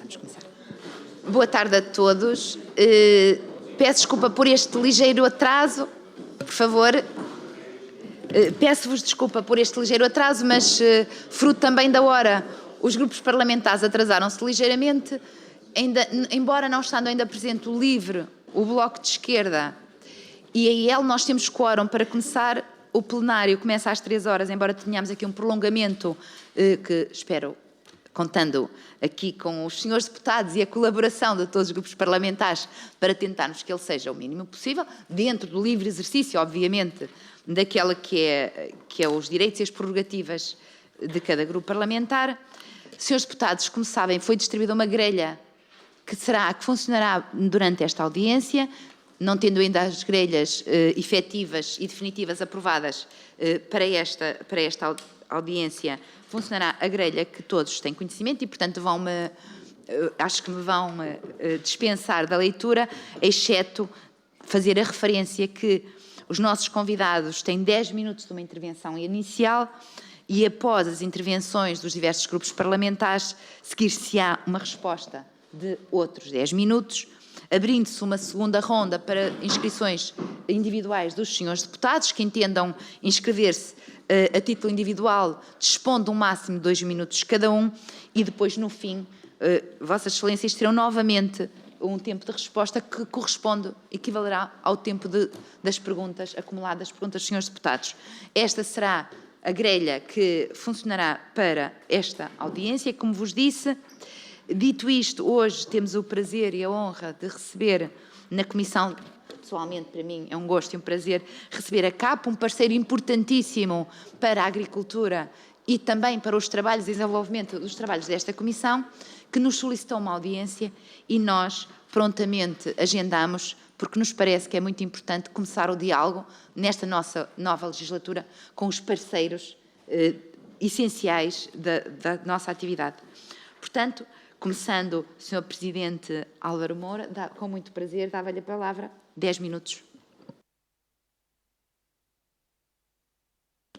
Vamos começar. Boa tarde a todos. Peço desculpa por este ligeiro atraso, por favor. Peço-vos desculpa por este ligeiro atraso, mas fruto também da hora, os grupos parlamentares atrasaram-se ligeiramente, embora não estando ainda presente o LIVRE, o Bloco de Esquerda e a IEL, nós temos quórum para começar. O plenário começa às 3 horas, embora tenhamos aqui um prolongamento que espero, contando aqui com os senhores deputados e a colaboração de todos os grupos parlamentares para tentarmos que ele seja o mínimo possível, dentro do livre exercício, obviamente, daquela que é os direitos e as prerrogativas de cada grupo parlamentar. Senhores deputados, como sabem, foi distribuída uma grelha que funcionará durante esta audiência, não tendo ainda as grelhas efetivas e definitivas aprovadas para esta audiência, funcionará a grelha que todos têm conhecimento e, portanto, acho que me vão dispensar da leitura, exceto fazer a referência que os nossos convidados têm 10 minutos de uma intervenção inicial e, após as intervenções dos diversos grupos parlamentares, seguir-se-á uma resposta de outros 10 minutos, abrindo-se uma segunda ronda para inscrições individuais dos senhores deputados que entendam inscrever-se a título individual, dispondo um máximo de 2 minutos cada um e depois, no fim, Vossas Excelências terão novamente um tempo de resposta que corresponde, equivalerá ao tempo das perguntas acumuladas, perguntas dos senhores deputados. Esta será a grelha que funcionará para esta audiência, como vos disse. Dito isto, hoje temos o prazer e a honra de receber na Comissão, pessoalmente para mim é um gosto e um prazer, receber a CAP, um parceiro importantíssimo para a agricultura e também para os trabalhos de desenvolvimento dos trabalhos desta Comissão, que nos solicitou uma audiência e nós prontamente agendamos, porque nos parece que é muito importante começar o diálogo nesta nossa nova legislatura com os parceiros essenciais da nossa atividade. Portanto, começando, Sr. Presidente Álvaro Moura, com muito prazer, dava-lhe a palavra, 10 minutos.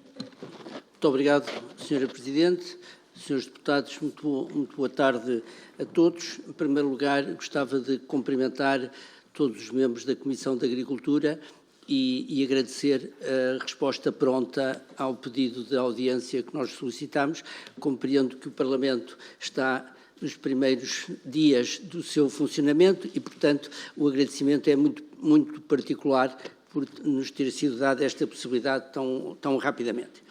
Muito obrigado, Sra. Presidente. Senhores deputados, muito boa tarde a todos. Em primeiro lugar, gostava de cumprimentar todos os membros da Comissão de Agricultura e agradecer a resposta pronta ao pedido de audiência que nós solicitamos. Compreendo que o Parlamento está nos primeiros dias do seu funcionamento e, portanto, o agradecimento é muito particular por nos ter sido dada esta possibilidade tão rapidamente.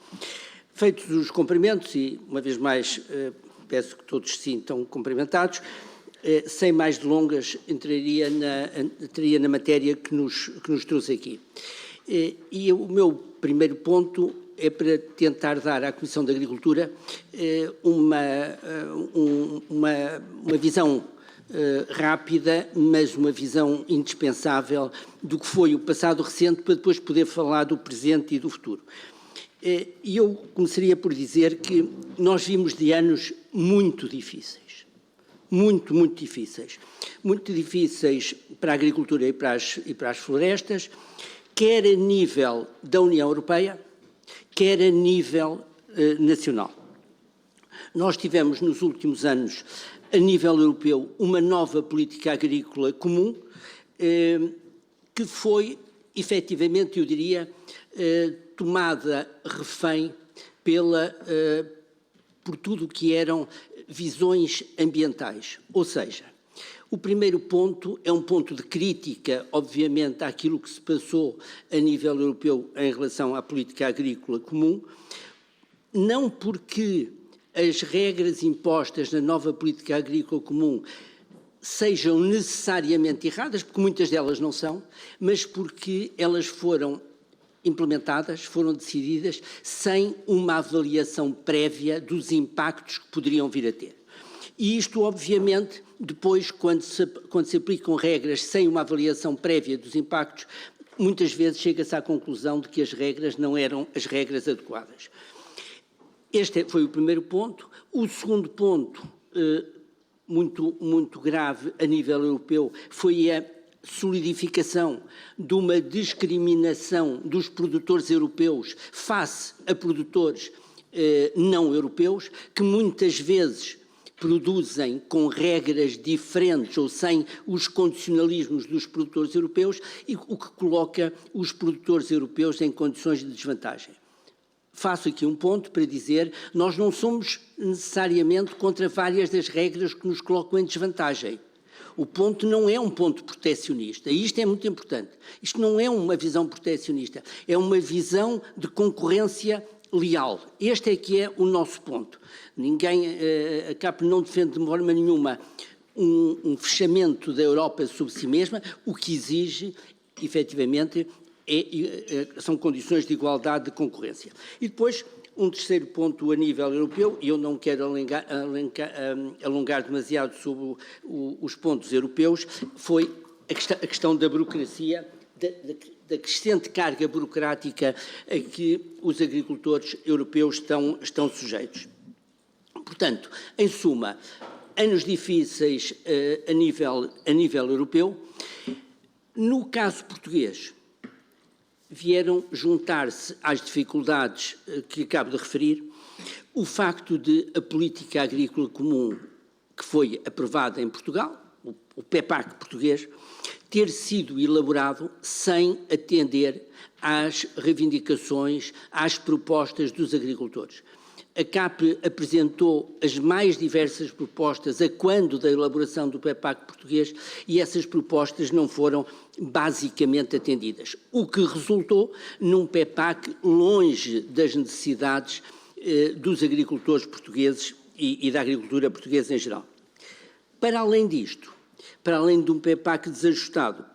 Feitos os cumprimentos, e uma vez mais peço que todos se sintam cumprimentados, sem mais delongas, entraria na matéria que nos trouxe aqui. E o meu primeiro ponto é para tentar dar à Comissão de Agricultura uma visão rápida, mas uma visão indispensável do que foi o passado recente, para depois poder falar do presente e do futuro. E eu começaria por dizer que nós vimos de anos muito difíceis, muito difíceis. Muito difíceis para a agricultura e para as florestas, quer a nível da União Europeia, quer a nível nacional. Nós tivemos nos últimos anos, a nível europeu, uma nova política agrícola comum, que foi, efetivamente, eu diria, tomada refém por tudo o que eram visões ambientais. Ou seja, o primeiro ponto é um ponto de crítica, obviamente, àquilo que se passou a nível europeu em relação à política agrícola comum, não porque as regras impostas na nova política agrícola comum sejam necessariamente erradas, porque muitas delas não são, mas porque elas foram implementadas, foram decididas sem uma avaliação prévia dos impactos que poderiam vir a ter. E isto, obviamente, depois, quando se aplicam regras sem uma avaliação prévia dos impactos, muitas vezes chega-se à conclusão de que as regras não eram as regras adequadas. Este foi o primeiro ponto. O segundo ponto, muito grave a nível europeu, foi a solidificação de uma discriminação dos produtores europeus face a produtores não europeus, que muitas vezes produzem com regras diferentes ou sem os condicionalismos dos produtores europeus, e o que coloca os produtores europeus em condições de desvantagem. Faço aqui um ponto para dizer, nós não somos necessariamente contra várias das regras que nos colocam em desvantagem. O ponto não é um ponto protecionista, e isto é muito importante. Isto não é uma visão protecionista, é uma visão de concorrência leal. Este é que é o nosso ponto. Ninguém, a CAP não defende de forma nenhuma um fechamento da Europa sobre si mesma, o que exige, efetivamente, são condições de igualdade de concorrência. E depois, um terceiro ponto a nível europeu, e eu não quero alongar demasiado sobre os pontos europeus, foi a questão da burocracia, da crescente carga burocrática a que os agricultores europeus estão sujeitos. Portanto, em suma, anos difíceis a nível europeu. No caso português, vieram juntar-se às dificuldades que acabo de referir o facto de a política agrícola comum que foi aprovada em Portugal, o PEPAC português, ter sido elaborado sem atender às reivindicações, às propostas dos agricultores. A CAP apresentou as mais diversas propostas a quando da elaboração do PEPAC português e essas propostas não foram basicamente atendidas, o que resultou num PEPAC longe das necessidades dos agricultores portugueses e da agricultura portuguesa em geral. Para além disto, para além de um PEPAC desajustado,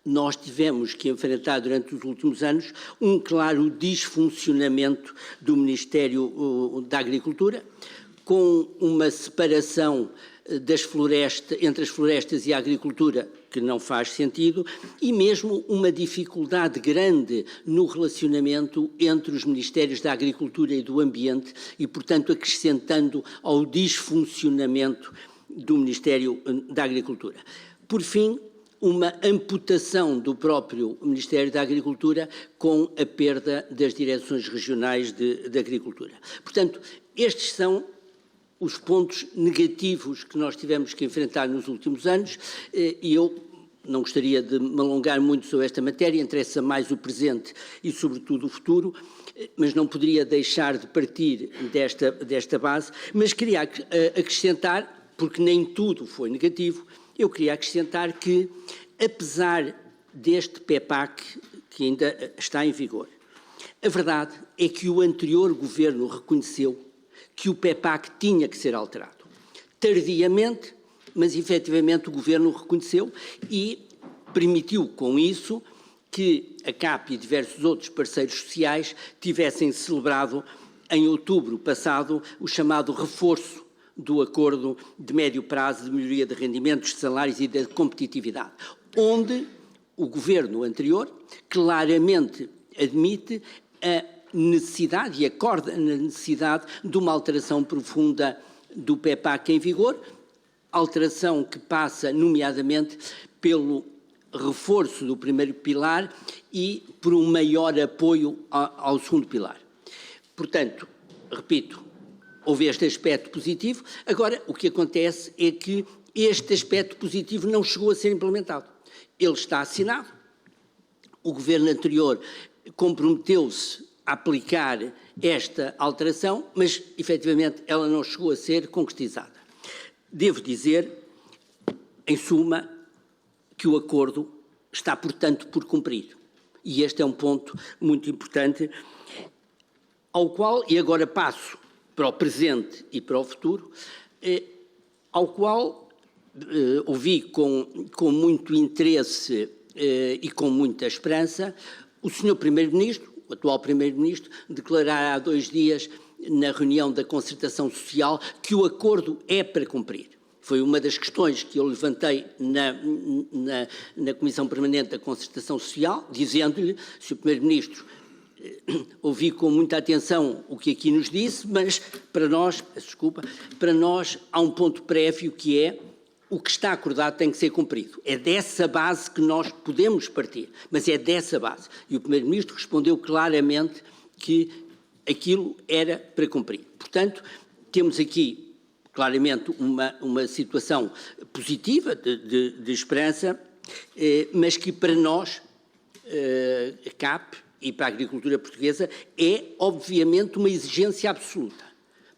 nós tivemos que enfrentar durante os últimos anos um claro disfuncionamento do Ministério da Agricultura, com uma separação entre as florestas e a agricultura que não faz sentido, e mesmo uma dificuldade grande no relacionamento entre os Ministérios da Agricultura e do Ambiente e, portanto, acrescentando ao disfuncionamento do Ministério da Agricultura. Por fim, uma amputação do próprio Ministério da Agricultura com a perda das direções regionais de agricultura. Portanto, estes são os pontos negativos que nós tivemos que enfrentar nos últimos anos, e eu não gostaria de me alongar muito sobre esta matéria, interessa mais o presente e, sobretudo, o futuro, mas não poderia deixar de partir desta base, mas queria acrescentar, porque nem tudo foi negativo, eu queria acrescentar que, apesar deste PEPAC, que ainda está em vigor, a verdade é que o anterior governo reconheceu que o PEPAC tinha que ser alterado. Tardiamente, mas efetivamente o governo reconheceu e permitiu com isso que a CAP e diversos outros parceiros sociais tivessem celebrado em outubro passado o chamado reforço do acordo de médio prazo de melhoria de rendimentos, de salários e de competitividade, onde o governo anterior claramente admite a necessidade e acorda na necessidade de uma alteração profunda do PEPAC em vigor, alteração que passa, nomeadamente, pelo reforço do primeiro pilar e por um maior apoio ao segundo pilar. Portanto, repito, houve este aspecto positivo. Agora, o que acontece é que este aspecto positivo não chegou a ser implementado. Ele está assinado, o governo anterior comprometeu-se a aplicar esta alteração, mas, efetivamente, ela não chegou a ser concretizada. Devo dizer, em suma, que o acordo está, portanto, por cumprir. E este é um ponto muito importante, ao qual, e agora passo para o presente e para o futuro, ao qual ouvi com muito interesse e com muita esperança o Sr. Primeiro-Ministro, o atual Primeiro-Ministro, declarar há 2 dias na reunião da concertação social que o acordo é para cumprir. Foi uma das questões que eu levantei na Comissão Permanente da Concertação Social, dizendo-lhe, Sr. Primeiro-Ministro, ouvi com muita atenção o que aqui nos disse, mas para nós há um ponto prévio que é o que está acordado tem que ser cumprido. É dessa base que nós podemos partir, mas é dessa base. E o Primeiro-Ministro respondeu claramente que aquilo era para cumprir. Portanto, temos aqui claramente uma situação positiva de esperança, mas que para nós, a CAP e para a agricultura portuguesa, é obviamente uma exigência absoluta.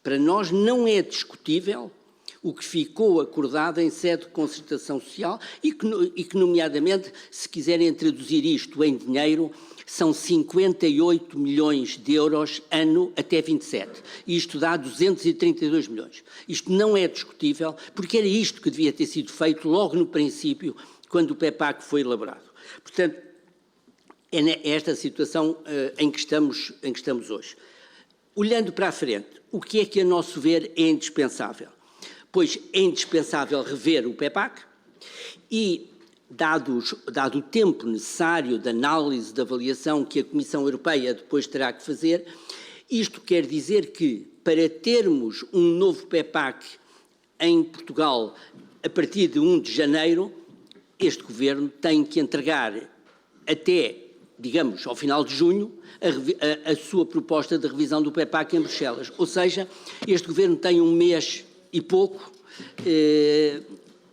Para nós não é discutível o que ficou acordado em sede de concertação social e que, nomeadamente, se quiserem traduzir isto em dinheiro, são 58 milhões de euros ano até 27. Isto dá 232 milhões. Isto não é discutível, porque era isto que devia ter sido feito logo no princípio, quando o PEPAC foi elaborado. Portanto, é esta situação em que estamos hoje. Olhando para a frente, o que é que, a nosso ver, é indispensável? Pois é indispensável rever o PEPAC e, dado o tempo necessário de análise, de avaliação que a Comissão Europeia depois terá que fazer, isto quer dizer que, para termos um novo PEPAC em Portugal a partir de 1 de janeiro, este Governo tem que entregar até, digamos, ao final de junho, a sua proposta de revisão do PEPAC em Bruxelas. Ou seja, este Governo tem um mês e pouco,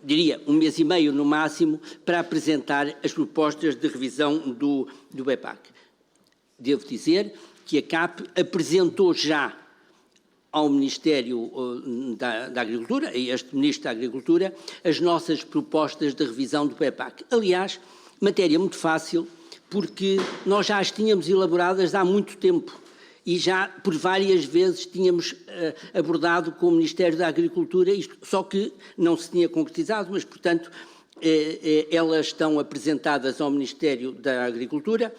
diria 1 mês e meio no máximo, para apresentar as propostas de revisão do PEPAC. Devo dizer que a CAP apresentou já ao Ministério da Agricultura, a este Ministro da Agricultura, as nossas propostas de revisão do PEPAC. Aliás, matéria muito fácil, porque nós já as tínhamos elaboradas há muito tempo e já por várias vezes tínhamos abordado com o Ministério da Agricultura, isto, só que não se tinha concretizado, mas, portanto, elas estão apresentadas ao Ministério da Agricultura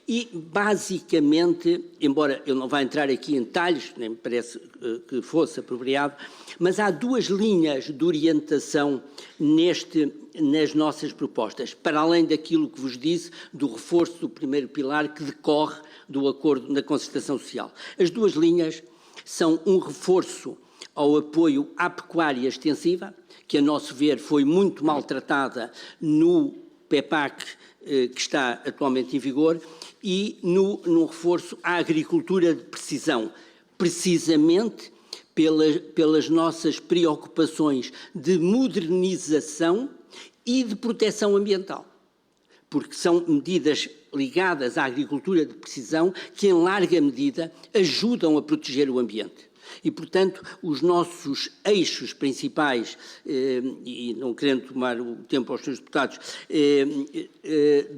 e, basicamente, embora eu não vá entrar aqui em detalhes, nem me parece que fosse apropriado, mas há 2 linhas de orientação nas nossas propostas, para além daquilo que vos disse, do reforço do primeiro pilar que decorre do acordo da concertação social. As 2 linhas são um reforço ao apoio à pecuária extensiva, que, a nosso ver, foi muito maltratada no PEPAC que está atualmente em vigor, e no reforço à agricultura de precisão, precisamente pelas nossas preocupações de modernização e de proteção ambiental, porque são medidas ligadas à agricultura de precisão que, em larga medida, ajudam a proteger o ambiente. E, portanto, os nossos eixos principais, e não querendo tomar o tempo aos senhores deputados,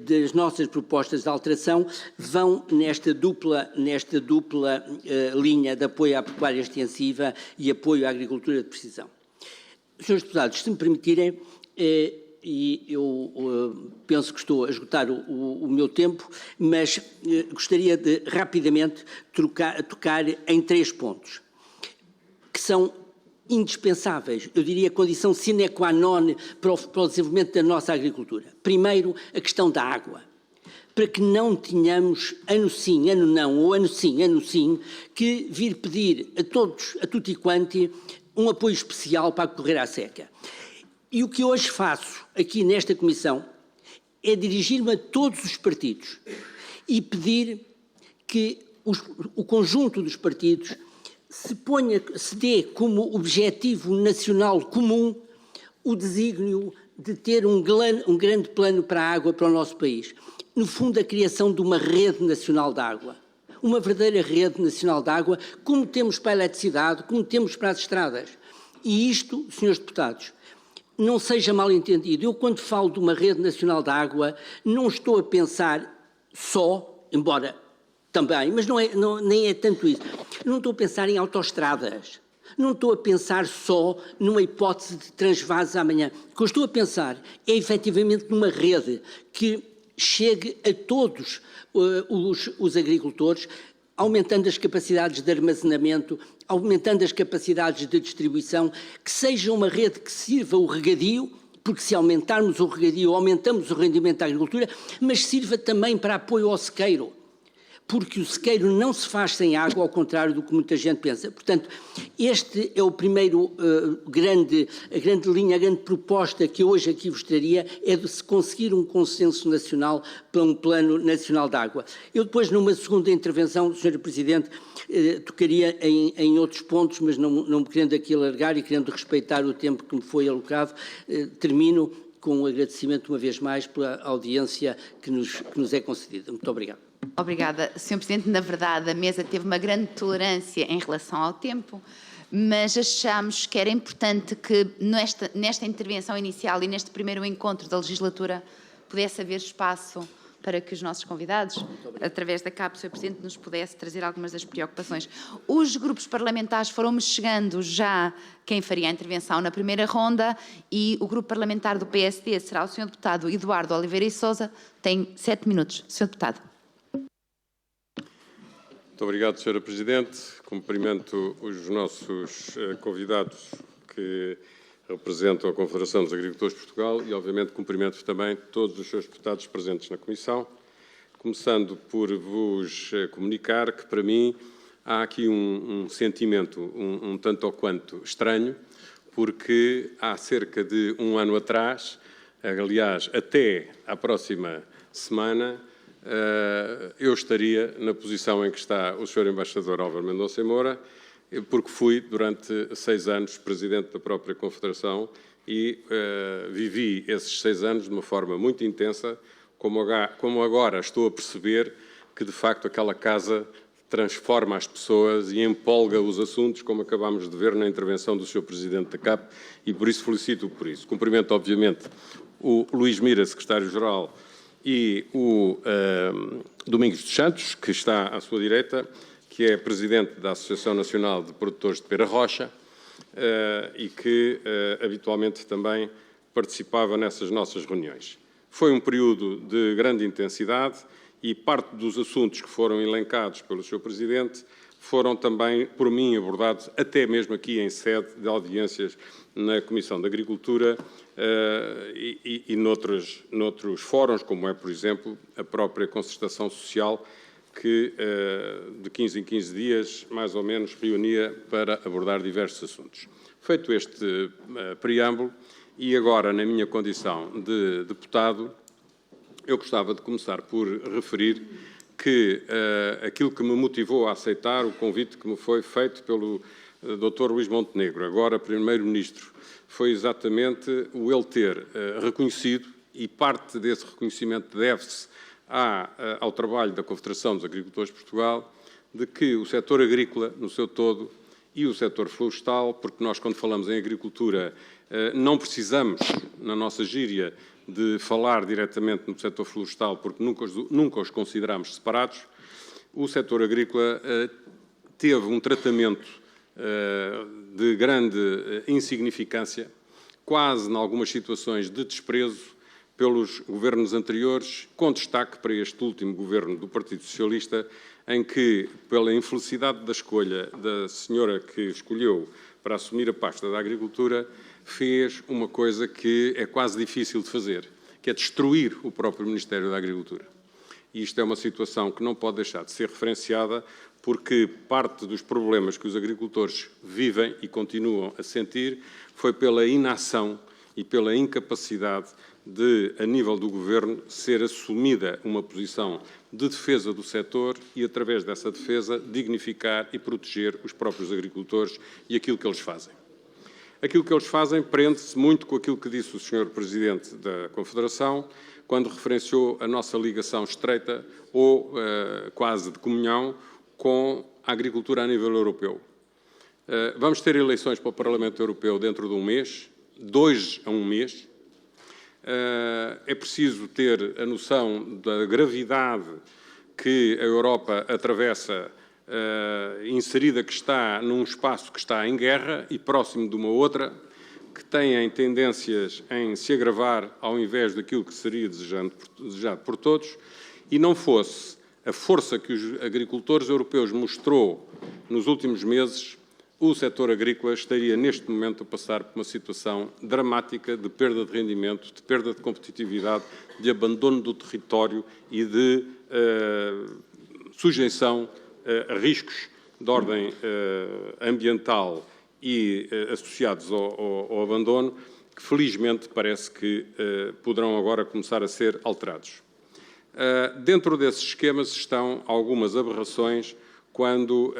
das nossas propostas de alteração, vão nesta dupla linha de apoio à pecuária extensiva e apoio à agricultura de precisão. Senhores deputados, se me permitirem, e eu penso que estou a esgotar o meu tempo, mas gostaria de rapidamente tocar em 3 pontos, que são indispensáveis, eu diria condição sine qua non para o desenvolvimento da nossa agricultura. Primeiro, a questão da água, para que não tenhamos ano sim, ano não, ou ano sim, que vir pedir a todos, a tutti quanti, um apoio especial para correr à seca. E o que hoje faço aqui nesta comissão é dirigir-me a todos os partidos e pedir que o conjunto dos partidos se dê como objetivo nacional comum o desígnio de ter um grande plano para a água para o nosso país. No fundo, a criação de uma rede nacional de água. Uma verdadeira rede nacional de água, como temos para a eletricidade, como temos para as estradas. E isto, senhores deputados, não seja mal entendido. Eu, quando falo de uma rede nacional de água, não estou a pensar só, embora também, mas nem é tanto isso. Não estou a pensar em autoestradas. Não estou a pensar só numa hipótese de transvases amanhã. O que eu estou a pensar é, efetivamente, numa rede que chegue a todos os agricultores, aumentando as capacidades de armazenamento, aumentando as capacidades de distribuição, que seja uma rede que sirva o regadio, porque se aumentarmos o regadio, aumentamos o rendimento da agricultura, mas sirva também para apoio ao sequeiro. porque o sequeiro não se faz sem água, ao contrário do que muita gente pensa. Portanto, este é o primeiro a grande linha, a grande proposta que eu hoje aqui vos traria, é de se conseguir um consenso nacional para um plano nacional de água. Eu depois, numa segunda intervenção, Sr. Presidente, tocaria em outros pontos, mas não me querendo aqui alargar e querendo respeitar o tempo que me foi alocado, termino com um agradecimento uma vez mais pela audiência que nos é concedida. Muito obrigado. Obrigada, Sr. Presidente. Na verdade, a mesa teve uma grande tolerância em relação ao tempo, mas achamos que era importante que nesta intervenção inicial e neste primeiro encontro da legislatura pudesse haver espaço para que os nossos convidados, através da CAP, Sr. Presidente, nos pudesse trazer algumas das preocupações. Os grupos parlamentares foram-me chegando já quem faria a intervenção na primeira ronda e o grupo parlamentar do PSD será o Sr. Deputado Eduardo Oliveira e Sousa. Tem 7 minutos. Sr. Deputado. Muito obrigado, Sra. Presidente. Cumprimento os nossos convidados que representam a Confederação dos Agricultores de Portugal e, obviamente, cumprimento também todos os seus deputados presentes na Comissão, começando por vos comunicar que, para mim, há aqui um sentimento um tanto ou quanto estranho, porque há cerca de um ano atrás, aliás, até à próxima semana, eu estaria na posição em que está o Sr. Embaixador Álvaro Mendonça Moura, porque fui, durante 6 anos, Presidente da própria Confederação e vivi esses 6 anos de uma forma muito intensa, como agora estou a perceber que, de facto, aquela casa transforma as pessoas e empolga os assuntos, como acabámos de ver na intervenção do Sr. Presidente da CAP, e por isso felicito-o por isso. Cumprimento, obviamente, o Luís Mira, Secretário-Geral, e o Domingos dos Santos, que está à sua direita, que é Presidente da Associação Nacional de Produtores de Pera Rocha e que habitualmente também participava nessas nossas reuniões. Foi um período de grande intensidade e parte dos assuntos que foram elencados pelo Sr. Presidente foram também, por mim, abordados até mesmo aqui em sede de audiências na Comissão de Agricultura e noutros fóruns, como é, por exemplo, a própria concertação social, que de 15 em 15 dias, mais ou menos, reunia para abordar diversos assuntos. Feito este preâmbulo, e agora na minha condição de deputado, eu gostava de começar por referir que aquilo que me motivou a aceitar o convite que me foi feito pelo Dr. Luís Montenegro, agora Primeiro-Ministro, foi exatamente o ele ter reconhecido, e parte desse reconhecimento deve-se ao trabalho da Confederação dos Agricultores de Portugal, de que o setor agrícola, no seu todo, e o setor florestal, porque nós, quando falamos em agricultura, não precisamos, na nossa gíria, de falar diretamente no setor florestal, porque nunca os consideramos separados. O setor agrícola teve um tratamento de grande insignificância, quase em algumas situações de desprezo, pelos governos anteriores, com destaque para este último governo do Partido Socialista, em que, pela infelicidade da escolha da senhora que escolheu para assumir a pasta da Agricultura, fez uma coisa que é quase difícil de fazer, que é destruir o próprio Ministério da Agricultura. E isto é uma situação que não pode deixar de ser referenciada, porque parte dos problemas que os agricultores vivem e continuam a sentir foi pela inação e pela incapacidade de, a nível do Governo, ser assumida uma posição de defesa do setor e, através dessa defesa, dignificar e proteger os próprios agricultores e aquilo que eles fazem. Aquilo que eles fazem prende-se muito com aquilo que disse o Sr. Presidente da Confederação, quando referenciou a nossa ligação estreita ou quase de comunhão com a agricultura a nível europeu. Vamos ter eleições para o Parlamento Europeu dentro de um mês, 2 a 1 mês. É preciso ter a noção da gravidade que a Europa atravessa, inserida que está num espaço que está em guerra e próximo de uma outra, que têm tendências em se agravar ao invés daquilo que seria desejado por todos, e não fosse a força que os agricultores europeus mostrou nos últimos meses, o setor agrícola estaria neste momento a passar por uma situação dramática de perda de rendimento, de perda de competitividade, de abandono do território e de sujeição a riscos de ordem ambiental e associados ao abandono, que felizmente parece que poderão agora começar a ser alterados. Dentro desses esquemas estão algumas aberrações quando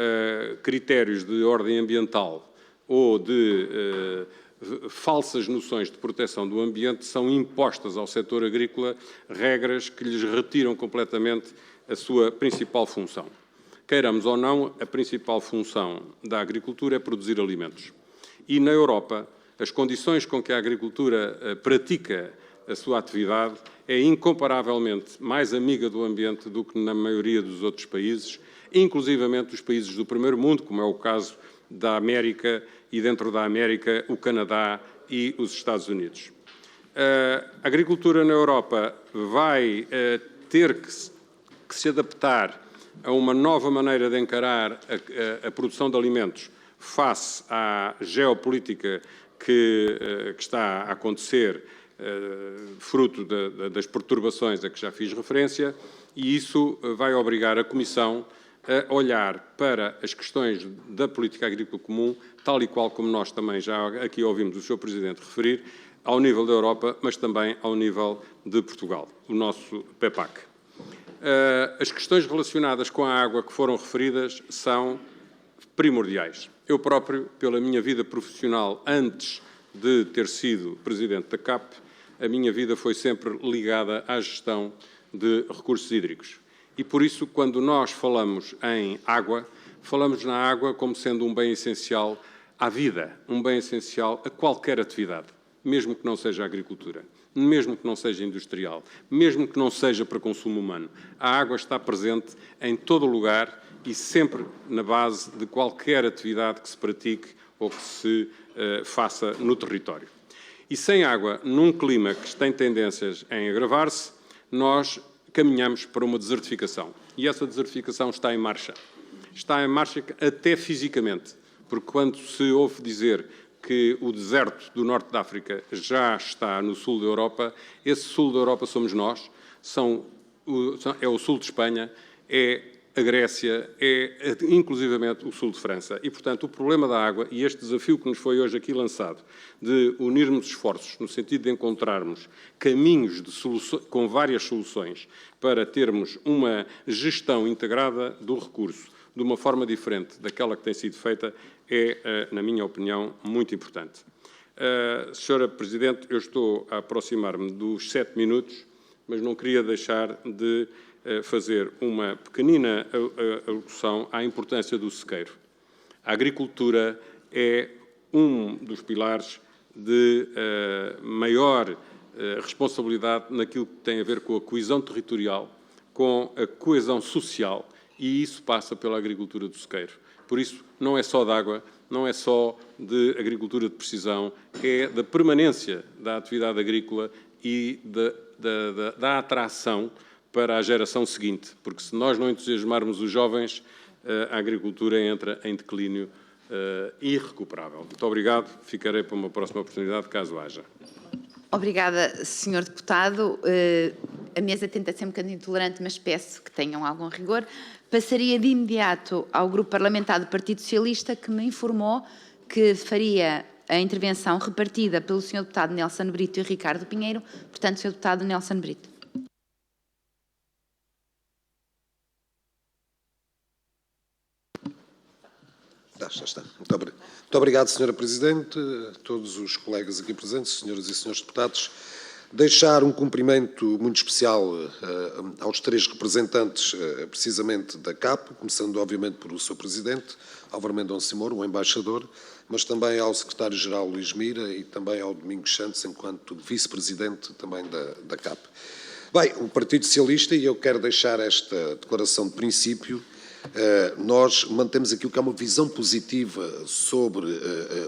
critérios de ordem ambiental ou de falsas noções de proteção do ambiente são impostas ao setor agrícola, regras que lhes retiram completamente a sua principal função. Queiramos ou não, a principal função da agricultura é produzir alimentos. E na Europa, as condições com que a agricultura pratica a sua atividade é incomparavelmente mais amiga do ambiente do que na maioria dos outros países, inclusivamente os países do primeiro mundo, como é o caso da América e, dentro da América, o Canadá e os Estados Unidos. A agricultura na Europa vai ter que se adaptar a uma nova maneira de encarar a produção de alimentos face à geopolítica que está a acontecer, fruto das perturbações a que já fiz referência, e isso vai obrigar a Comissão a olhar para as questões da política agrícola comum, tal e qual como nós também já aqui ouvimos o Sr. Presidente referir, ao nível da Europa, mas também ao nível de Portugal, o nosso PEPAC. As questões relacionadas com a água que foram referidas são primordiais. Eu próprio, pela minha vida profissional, antes de ter sido Presidente da CAP, a minha vida foi sempre ligada à gestão de recursos hídricos. E por isso, quando nós falamos em água, falamos na água como sendo um bem essencial à vida, um bem essencial a qualquer atividade, mesmo que não seja agricultura, mesmo que não seja industrial, mesmo que não seja para consumo humano. A água está presente em todo o lugar e sempre na base de qualquer atividade que se pratique ou que se faça no território. E sem água, num clima que tem tendências em agravar-se, nós caminhamos para uma desertificação. E essa desertificação está em marcha. Está em marcha até fisicamente, porque quando se ouve dizer que o deserto do norte da África já está no sul da Europa, esse sul da Europa somos nós, é o sul de Espanha, é a Grécia, é inclusivamente o sul de França. E, portanto, o problema da água e este desafio que nos foi hoje aqui lançado, de unirmos esforços no sentido de encontrarmos caminhos com várias soluções para termos uma gestão integrada do recurso de uma forma diferente daquela que tem sido feita, é, na minha opinião, muito importante. Senhora Presidente, eu estou a aproximar-me dos 7 minutos, mas não queria deixar de fazer uma pequenina alocução à importância do sequeiro. A agricultura é um dos pilares de maior responsabilidade naquilo que tem a ver com a coesão territorial, com a coesão social, e isso passa pela agricultura do sequeiro. Por isso, não é só de água, não é só de agricultura de precisão, é da permanência da atividade agrícola e da atração para a geração seguinte, porque se nós não entusiasmarmos os jovens, a agricultura entra em declínio irrecuperável. Muito obrigado, ficarei para uma próxima oportunidade, caso haja. Obrigada, Sr. Deputado. A mesa tenta ser um bocadinho intolerante, mas peço que tenham algum rigor. Passaria de imediato ao Grupo Parlamentar do Partido Socialista, que me informou que faria a intervenção repartida pelo Sr. Deputado Nelson Brito e Ricardo Pinheiro. Portanto, Sr. Deputado Nelson Brito. Já está. Muito obrigado, Sra. Presidente, a todos os colegas aqui presentes, senhoras e senhores deputados. Deixar um cumprimento muito especial aos 3 representantes, precisamente, da CAP, começando, obviamente, por o Sr. Presidente, Álvaro Mendonça Moura, o embaixador, mas também ao Secretário-Geral Luís Mira e também ao Domingos Santos, enquanto Vice-Presidente também da CAP. Bem, o Partido Socialista, e eu quero deixar esta declaração de princípio, nós mantemos aquilo que é uma visão positiva sobre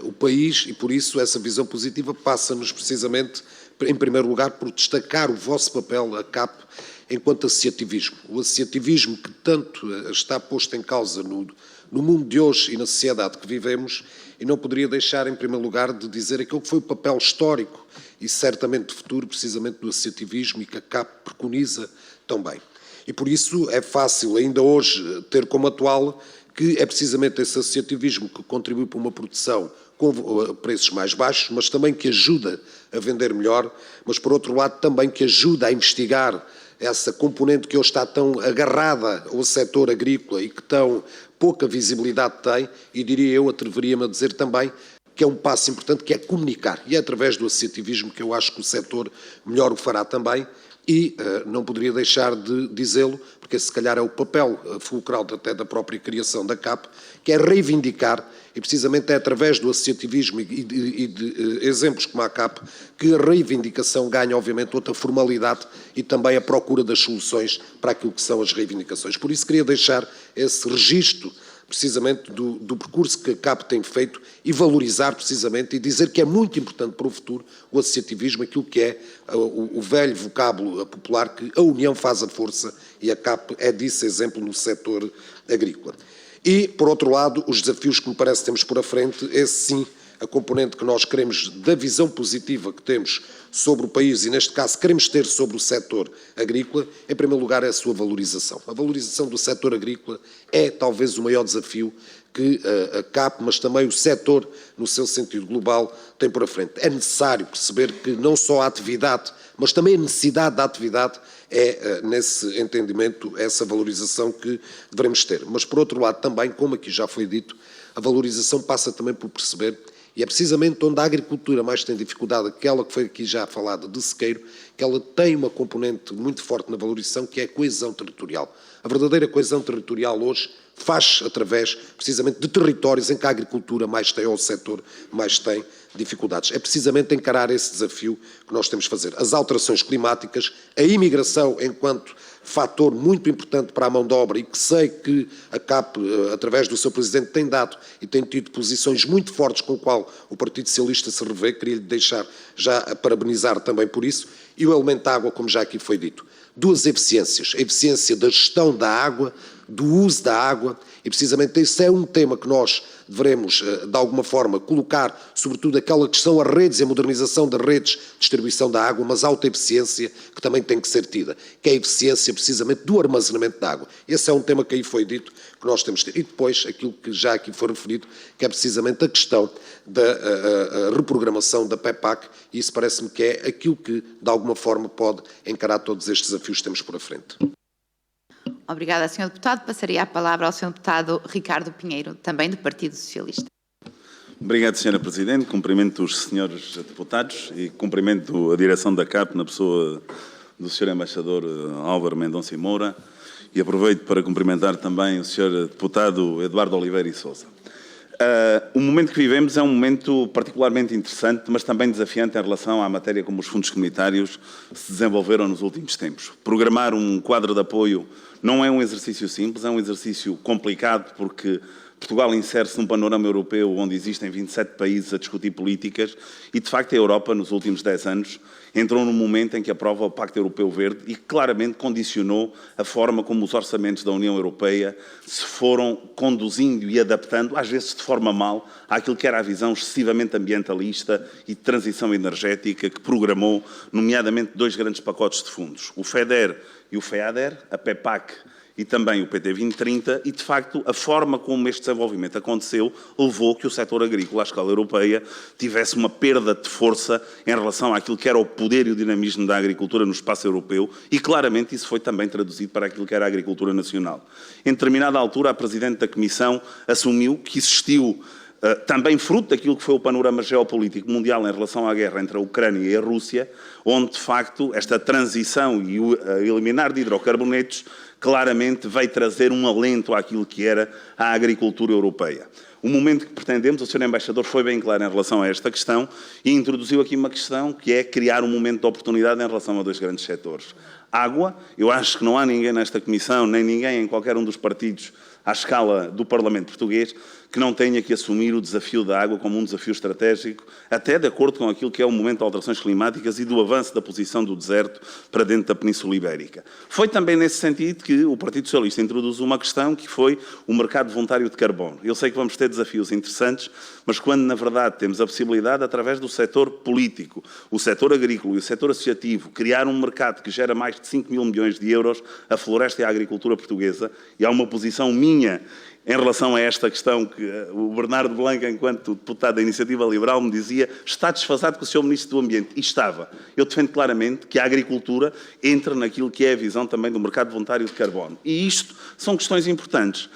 o país e, por isso, essa visão positiva passa-nos precisamente, em primeiro lugar, por destacar o vosso papel, a CAP, enquanto associativismo. O associativismo que tanto está posto em causa no mundo de hoje e na sociedade que vivemos, e não poderia deixar, em primeiro lugar, de dizer aquilo que foi o papel histórico e certamente de futuro, precisamente, do associativismo e que a CAP preconiza tão bem. E por isso é fácil ainda hoje ter como atual que é precisamente esse associativismo que contribui para uma produção com preços mais baixos, mas também que ajuda a vender melhor, mas por outro lado também que ajuda a investigar essa componente que hoje está tão agarrada ao setor agrícola e que tão pouca visibilidade tem, e diria eu, atreveria-me a dizer também, que é um passo importante, que é comunicar. E é através do associativismo que eu acho que o setor melhor o fará também, e não poderia deixar de dizê-lo, porque esse se calhar é o papel fulcral até da própria criação da CAP, que é reivindicar, e precisamente é através do associativismo e de exemplos como a CAP, que a reivindicação ganha obviamente outra formalidade e também a procura das soluções para aquilo que são as reivindicações. Por isso queria deixar esse registro precisamente do percurso que a CAP tem feito e valorizar precisamente e dizer que é muito importante para o futuro o associativismo, aquilo que é o velho vocábulo popular que a união faz a força, e a CAP é disso exemplo no setor agrícola. E, por outro lado, os desafios que me parece que temos por a frente, esse sim, a componente que nós queremos, da visão positiva que temos sobre o país, e neste caso queremos ter sobre o setor agrícola, em primeiro lugar é a sua valorização. A valorização do setor agrícola é talvez o maior desafio que a CAP, mas também o setor, no seu sentido global, tem por a frente. É necessário perceber que não só a atividade, mas também a necessidade da atividade é, nesse entendimento, essa valorização que devemos ter. Mas, por outro lado, também, como aqui já foi dito, a valorização passa também por perceber, e é precisamente onde a agricultura mais tem dificuldade, aquela que foi aqui já falada de sequeiro, que ela tem uma componente muito forte na valorização, que é a coesão territorial. A verdadeira coesão territorial hoje faz através, precisamente, de territórios em que a agricultura mais tem, ou o setor mais tem dificuldades. É precisamente encarar esse desafio que nós temos de fazer. As alterações climáticas, a imigração enquanto fator muito importante para a mão de obra, e que sei que a CAP, através do seu Presidente, tem dado e tem tido posições muito fortes com o qual o Partido Socialista se revê, queria-lhe deixar já a parabenizar também por isso, e o elemento água, como já aqui foi dito. Duas eficiências, a eficiência da gestão da água, do uso da água, e precisamente esse é um tema que nós devemos, de alguma forma, colocar, sobretudo aquela questão, as redes e a modernização das redes de distribuição da água, mas alta eficiência que também tem que ser tida, que é a eficiência precisamente do armazenamento da água. Esse é um tema que aí foi dito, que nós temos que ter. E depois, aquilo que já aqui foi referido, que é precisamente a questão da reprogramação da PEPAC, e isso parece-me que é aquilo que, de alguma forma, pode encarar todos estes desafios que temos por a frente. Obrigada, Sr. Deputado. Passaria a palavra ao Sr. Deputado Ricardo Pinheiro, também do Partido Socialista. Obrigado, Sra. Presidente. Cumprimento os senhores deputados e cumprimento a direção da CAP na pessoa do Sr. Embaixador Álvaro Mendonça e Moura, e aproveito para cumprimentar também o Sr. Deputado Eduardo Oliveira e Sousa. O momento que vivemos é um momento particularmente interessante, mas também desafiante em relação à matéria como os fundos comunitários se desenvolveram nos últimos tempos. Programar um quadro de apoio não é um exercício simples, é um exercício complicado, porque Portugal insere-se num panorama europeu onde existem 27 países a discutir políticas e, de facto, a Europa, nos últimos 10 anos, entrou num momento em que aprova o Pacto Europeu Verde e claramente condicionou a forma como os orçamentos da União Europeia se foram conduzindo e adaptando, às vezes de forma mal, àquilo que era a visão excessivamente ambientalista e de transição energética que programou, nomeadamente, 2 grandes pacotes de fundos, o FEDER e o FEADER, a PEPAC e também o PT 2030, e, de facto, a forma como este desenvolvimento aconteceu levou que o setor agrícola, à escala europeia, tivesse uma perda de força em relação àquilo que era o poder e o dinamismo da agricultura no espaço europeu, e, claramente, isso foi também traduzido para aquilo que era a agricultura nacional. Em determinada altura, a Presidente da Comissão assumiu que existiu, também fruto daquilo que foi o panorama geopolítico mundial em relação à guerra entre a Ucrânia e a Rússia, onde, de facto, esta transição e o eliminar de hidrocarbonetos claramente veio trazer um alento àquilo que era a agricultura europeia. O momento que pretendemos, o Sr. Embaixador foi bem claro em relação a esta questão e introduziu aqui uma questão que é criar um momento de oportunidade em relação a 2 grandes setores. Água, eu acho que não há ninguém nesta Comissão, nem ninguém em qualquer um dos partidos à escala do Parlamento português, que não tenha que assumir o desafio da água como um desafio estratégico, até de acordo com aquilo que é o momento de alterações climáticas e do avanço da posição do deserto para dentro da Península Ibérica. Foi também nesse sentido que o Partido Socialista introduz uma questão que foi o mercado voluntário de carbono. Eu sei que vamos ter desafios interessantes, mas quando, na verdade, temos a possibilidade, através do setor político, o setor agrícola e o setor associativo, criar um mercado que gera mais de 5 mil milhões de euros, a floresta e a agricultura portuguesa, e há uma posição minha em relação a esta questão que o Bernardo Blanco, enquanto deputado da Iniciativa Liberal, me dizia, está desfasado com o Sr. Ministro do Ambiente. E estava. Eu defendo claramente que a agricultura entra naquilo que é a visão também do mercado voluntário de carbono. E isto são questões importantes.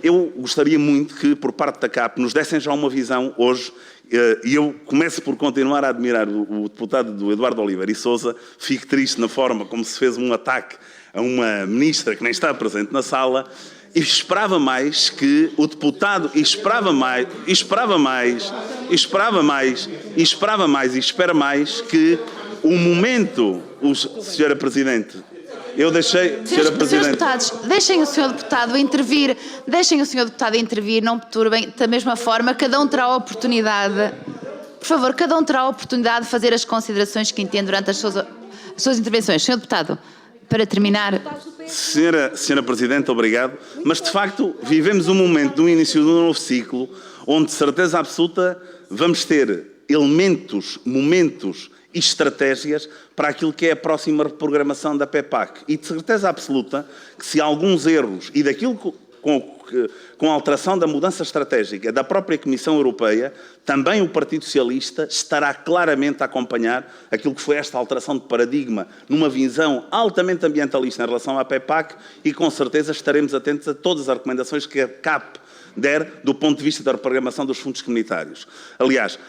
Eu gostaria muito que, por parte da CAP, nos dessem já uma visão hoje, e eu começo por continuar a admirar o deputado do Eduardo Oliveira e Sousa, fico triste na forma como se fez um ataque a uma ministra que nem está presente na sala, e esperava mais que o deputado, e espera mais que o momento, Sra. Presidente, eu deixei, Sra. Presidente... Senhores deputados, deixem o Sr. Deputado intervir, não perturbem, da mesma forma, cada um terá a oportunidade, por favor, cada um terá a oportunidade de fazer as considerações que entende durante as suas intervenções. Sr. Deputado, para terminar... Senhora Presidente, obrigado. Mas, de facto, vivemos um momento do início de um novo ciclo, onde, de certeza absoluta, vamos ter elementos, momentos e estratégias para aquilo que é a próxima reprogramação da PEPAC. E, de certeza absoluta, que se alguns erros e daquilo com a alteração da mudança estratégica da própria Comissão Europeia, também o Partido Socialista estará claramente a acompanhar aquilo que foi esta alteração de paradigma numa visão altamente ambientalista em relação à PEPAC e, com certeza, estaremos atentos a todas as recomendações que a CAP der do ponto de vista da reprogramação dos fundos comunitários. Aliás,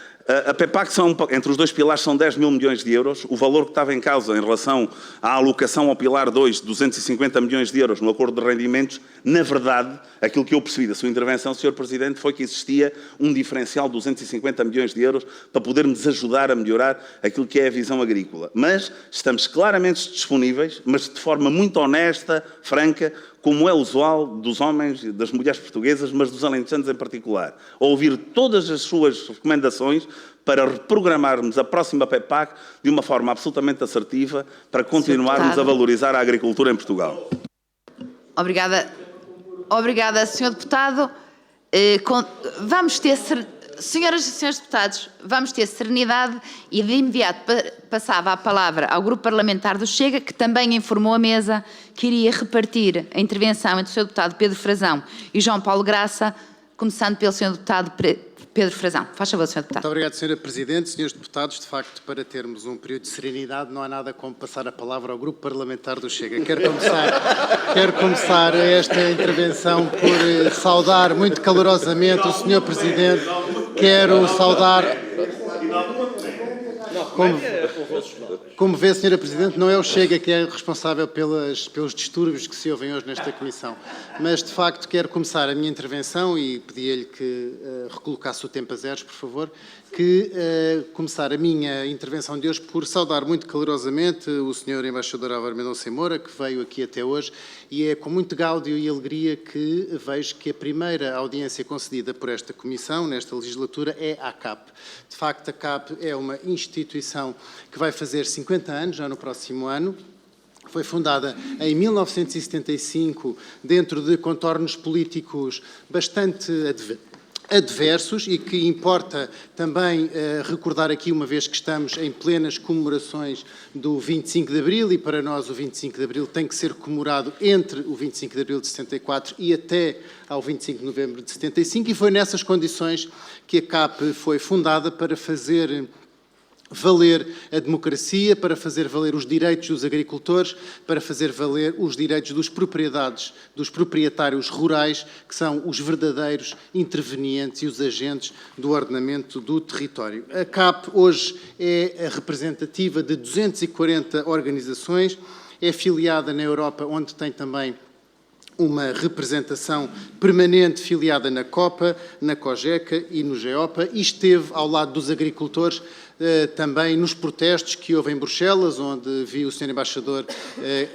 a PEPAC, entre os dois pilares, são 10 mil milhões de euros. O valor que estava em causa em relação à alocação ao pilar 2, 250 milhões de euros no acordo de rendimentos, na verdade, aquilo que eu percebi da sua intervenção, Sr. Presidente, foi que existia um diferencial de 250 milhões de euros para podermos ajudar a melhorar aquilo que é a visão agrícola. Mas estamos claramente disponíveis, mas de forma muito honesta, franca, como é usual dos homens e das mulheres portuguesas, mas dos alentejanos em particular, a ouvir todas as suas recomendações para reprogramarmos a próxima PEPAC de uma forma absolutamente assertiva para continuarmos a valorizar a agricultura em Portugal. Obrigada, Sr. Deputado. Vamos ter... Senhoras e senhores deputados, vamos ter serenidade e de imediato passava a palavra ao Grupo Parlamentar do Chega, que também informou a mesa que iria repartir a intervenção entre o Sr. Deputado Pedro Frazão e João Paulo Graça, começando pelo Sr. Deputado Pedro Frazão. Faz favor, Sr. Deputado. Muito obrigado, Sra. Presidente. Senhores deputados, de facto, para termos um período de serenidade, não há nada como passar a palavra ao Grupo Parlamentar do Chega. Quero começar esta intervenção por saudar muito calorosamente o Sr. Presidente. Quero saudar... Como vê, Sra. Presidente, não é o Chega que é responsável pelos distúrbios que se ouvem hoje nesta Comissão. Mas, de facto, quero começar a minha intervenção e pedi-lhe que recolocasse o tempo a zeros, por favor, começar a minha intervenção de hoje por saudar muito calorosamente o Sr. Embaixador Álvaro Mendonça Moura, que veio aqui até hoje, e é com muito gáudio e alegria que vejo que a primeira audiência concedida por esta Comissão, nesta legislatura, é à CAP. De facto, a CAP é uma instituição que vai fazer 50 anos, já no próximo ano. Foi fundada em 1975, dentro de contornos políticos bastante adversos e que importa também recordar aqui, uma vez que estamos em plenas comemorações do 25 de Abril, e para nós o 25 de Abril tem que ser comemorado entre o 25 de Abril de 74 e até ao 25 de Novembro de 75, e foi nessas condições que a CAP foi fundada para fazer valer a democracia, para fazer valer os direitos dos agricultores, para fazer valer os direitos dos proprietários rurais, que são os verdadeiros intervenientes e os agentes do ordenamento do território. A CAP hoje é representativa de 240 organizações, é filiada na Europa, onde tem também uma representação permanente filiada na COPA, na COGECA e no GEOPA, e esteve ao lado dos agricultores também nos protestos que houve em Bruxelas, onde vi o Sr. Embaixador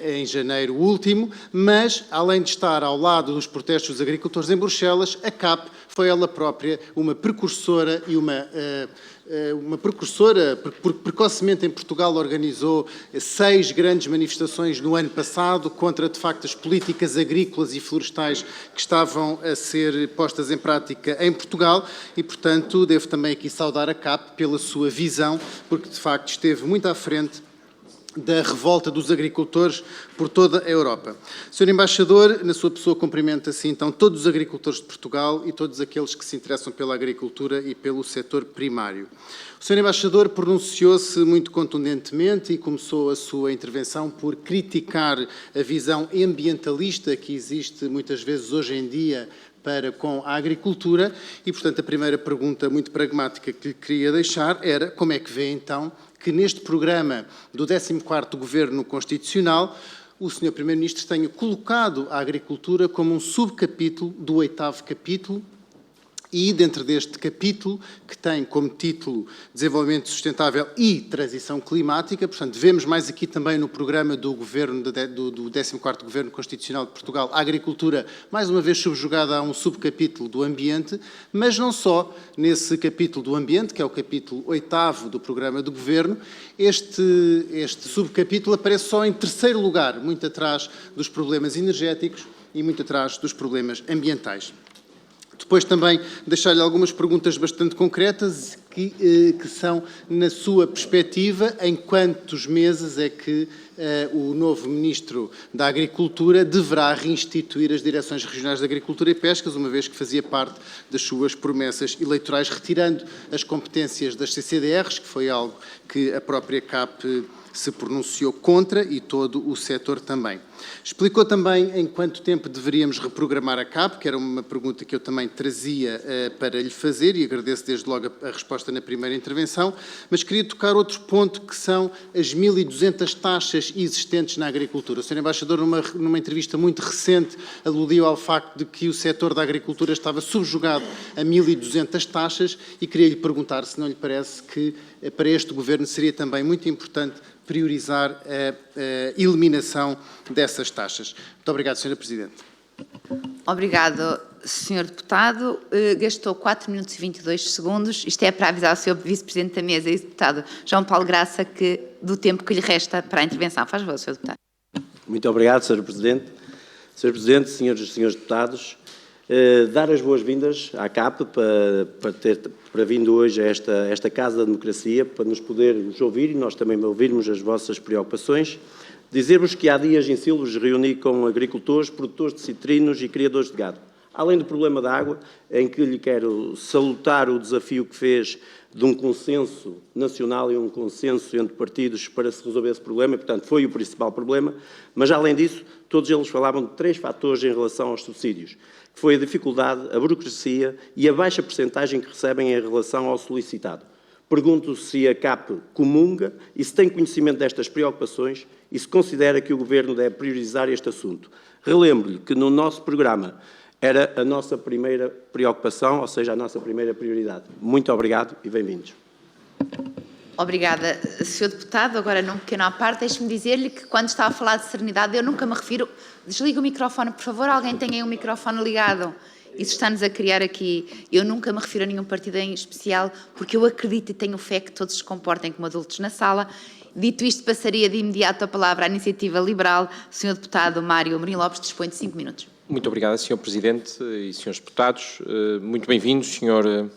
em janeiro último, mas, além de estar ao lado dos protestos dos agricultores em Bruxelas, a CAP foi ela própria uma precursora e uma precursora, porque precocemente em Portugal organizou 6 grandes manifestações no ano passado contra, de facto, as políticas agrícolas e florestais que estavam a ser postas em prática em Portugal e, portanto, devo também aqui saudar a CAP pela sua visão, porque, de facto, esteve muito à frente da revolta dos agricultores por toda a Europa. Sr. Embaixador, na sua pessoa, cumprimenta-se então todos os agricultores de Portugal e todos aqueles que se interessam pela agricultura e pelo setor primário. O Sr. Embaixador pronunciou-se muito contundentemente e começou a sua intervenção por criticar a visão ambientalista que existe muitas vezes hoje em dia para com a agricultura e, portanto, a primeira pergunta muito pragmática que lhe queria deixar era como é que vê então que neste programa do 14º Governo Constitucional o Sr. Primeiro-Ministro tenha colocado a agricultura como um subcapítulo do 8º capítulo e, dentro deste capítulo, que tem como título Desenvolvimento Sustentável e Transição Climática, portanto, vemos mais aqui também no programa do Governo, do 14º Governo Constitucional de Portugal, a agricultura, mais uma vez subjugada a um subcapítulo do ambiente, mas não só nesse capítulo do ambiente, que é o capítulo 8º do programa do Governo, este subcapítulo aparece só em terceiro lugar, muito atrás dos problemas energéticos e muito atrás dos problemas ambientais. Depois também deixar-lhe algumas perguntas bastante concretas que são, na sua perspectiva, em quantos meses é que o novo Ministro da Agricultura deverá reinstituir as Direções Regionais de Agricultura e Pescas, uma vez que fazia parte das suas promessas eleitorais, retirando as competências das CCDRs, que foi algo que a própria CAP se pronunciou contra e todo o setor também. Explicou também em quanto tempo deveríamos reprogramar a CAP, que era uma pergunta que eu também trazia para lhe fazer e agradeço desde logo a resposta na primeira intervenção, mas queria tocar outro ponto que são as 1.200 taxas existentes na agricultura. O Sr. Embaixador, numa entrevista muito recente, aludiu ao facto de que o setor da agricultura estava subjugado a 1.200 taxas e queria lhe perguntar se não lhe parece que para este Governo seria também muito importante priorizar a eliminação dessas taxas. Muito obrigado, Sra. Presidente. Obrigado, Sr. Deputado. Gastou 4 minutos e 22 segundos. Isto é para avisar o Sr. Vice-Presidente da Mesa e o Deputado João Paulo Graça do tempo que lhe resta para a intervenção. Faz favor, Sr. Deputado. Muito obrigado, Sr. Presidente. Sr. Presidente, senhoras e senhores deputados, dar as boas-vindas à CAP para vindo hoje a esta Casa da Democracia, para nos podermos ouvir e nós também ouvirmos as vossas preocupações. Dizer-vos que há dias em Silves reuni com agricultores, produtores de citrinos e criadores de gado. Além do problema da água, em que lhe quero salutar o desafio que fez de um consenso nacional e um consenso entre partidos para se resolver esse problema, e, portanto, foi o principal problema, mas, além disso, todos eles falavam de 3 fatores em relação aos subsídios, que foi a dificuldade, a burocracia e a baixa percentagem que recebem em relação ao solicitado. Pergunto se a CAP comunga e se tem conhecimento destas preocupações e se considera que o Governo deve priorizar este assunto. Relembro-lhe que no nosso programa era a nossa primeira preocupação, ou seja, a nossa primeira prioridade. Muito obrigado e bem-vindos. Obrigada, Sr. Deputado. Agora, num pequeno à parte, deixe-me dizer-lhe que quando estava a falar de serenidade, eu nunca me refiro... Desliga o microfone, por favor. Alguém tem aí um microfone ligado. Isso está-nos a criar aqui... Eu nunca me refiro a nenhum partido em especial, porque eu acredito e tenho fé que todos se comportem como adultos na sala. Dito isto, passaria de imediato a palavra à Iniciativa Liberal. Sr. Deputado Mário Amorim Lopes dispõe de 5 minutos. Muito obrigado, Sr. Presidente e Srs. Deputados. Muito bem-vindos, Sr.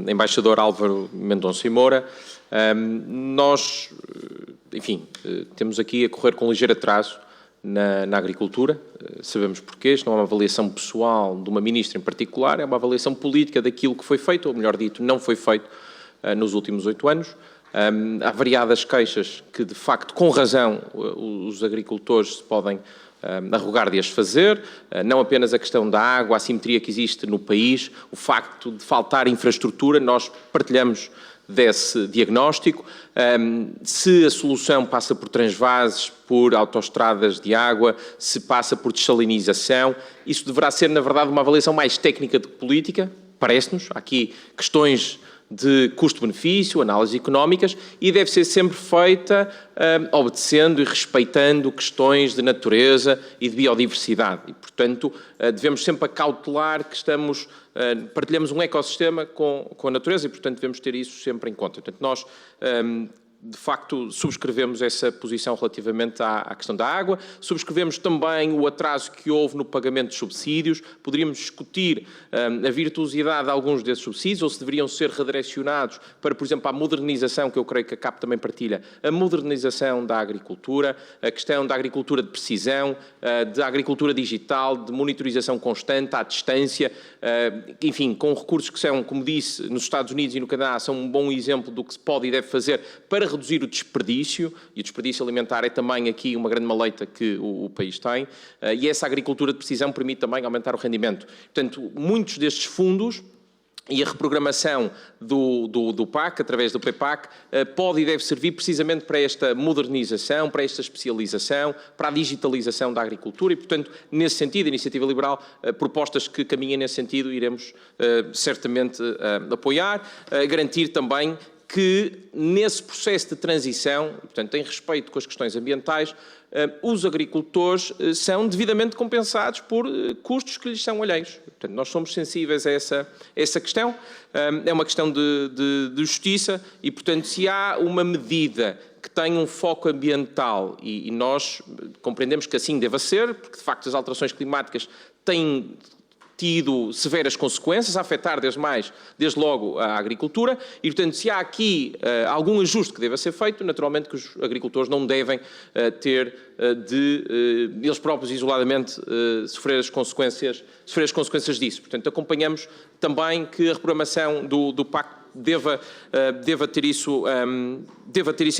Embaixador Álvaro Mendonça e Moura. Nós, enfim, temos aqui a correr com ligeiro atraso na agricultura. Sabemos porquê. Isto não é uma avaliação pessoal de uma ministra em particular, é uma avaliação política daquilo que foi feito, ou melhor dito, não foi feito nos últimos 8 anos. Há variadas queixas que, de facto, com razão, os agricultores se podem arrogar de as fazer, não apenas a questão da água, a assimetria que existe no país, o facto de faltar infraestrutura, nós partilhamos desse diagnóstico. Se a solução passa por transvases, por autoestradas de água, se passa por dessalinização, isso deverá ser, na verdade, uma avaliação mais técnica do que política, parece-nos. Há aqui questões de custo-benefício, análises económicas, e deve ser sempre feita obedecendo e respeitando questões de natureza e de biodiversidade. E, portanto, devemos sempre acautelar que partilhamos um ecossistema com a natureza e, portanto, devemos ter isso sempre em conta. Portanto, nós, de facto, subscrevemos essa posição relativamente à questão da água, subscrevemos também o atraso que houve no pagamento de subsídios, poderíamos discutir a virtuosidade de alguns desses subsídios, ou se deveriam ser redirecionados para, por exemplo, a modernização, que eu creio que a CAP também partilha, a modernização da agricultura, a questão da agricultura de precisão, da agricultura digital, de monitorização constante, à distância, enfim, com recursos que são, como disse, nos Estados Unidos e no Canadá, são um bom exemplo do que se pode e deve fazer para reduzir o desperdício, e o desperdício alimentar é também aqui uma grande maleita que o país tem, e essa agricultura de precisão permite também aumentar o rendimento. Portanto, muitos destes fundos e a reprogramação do PAC, através do PEPAC, pode e deve servir precisamente para esta modernização, para esta especialização, para a digitalização da agricultura e, portanto, nesse sentido, a Iniciativa Liberal, propostas que caminhem nesse sentido, iremos certamente apoiar, garantir também que nesse processo de transição, portanto, em respeito com as questões ambientais, os agricultores são devidamente compensados por custos que lhes são alheios. Portanto, nós somos sensíveis a essa questão. É uma questão de justiça e, portanto, se há uma medida que tem um foco ambiental e nós compreendemos que assim deva ser, porque, de facto, as alterações climáticas têm tido severas consequências, a afetar desde logo a agricultura e, portanto, se há aqui algum ajuste que deva ser feito, naturalmente que os agricultores não devem ter de eles próprios isoladamente sofrer as consequências disso. Portanto, acompanhamos também que a reprogramação do PAC deva ter isso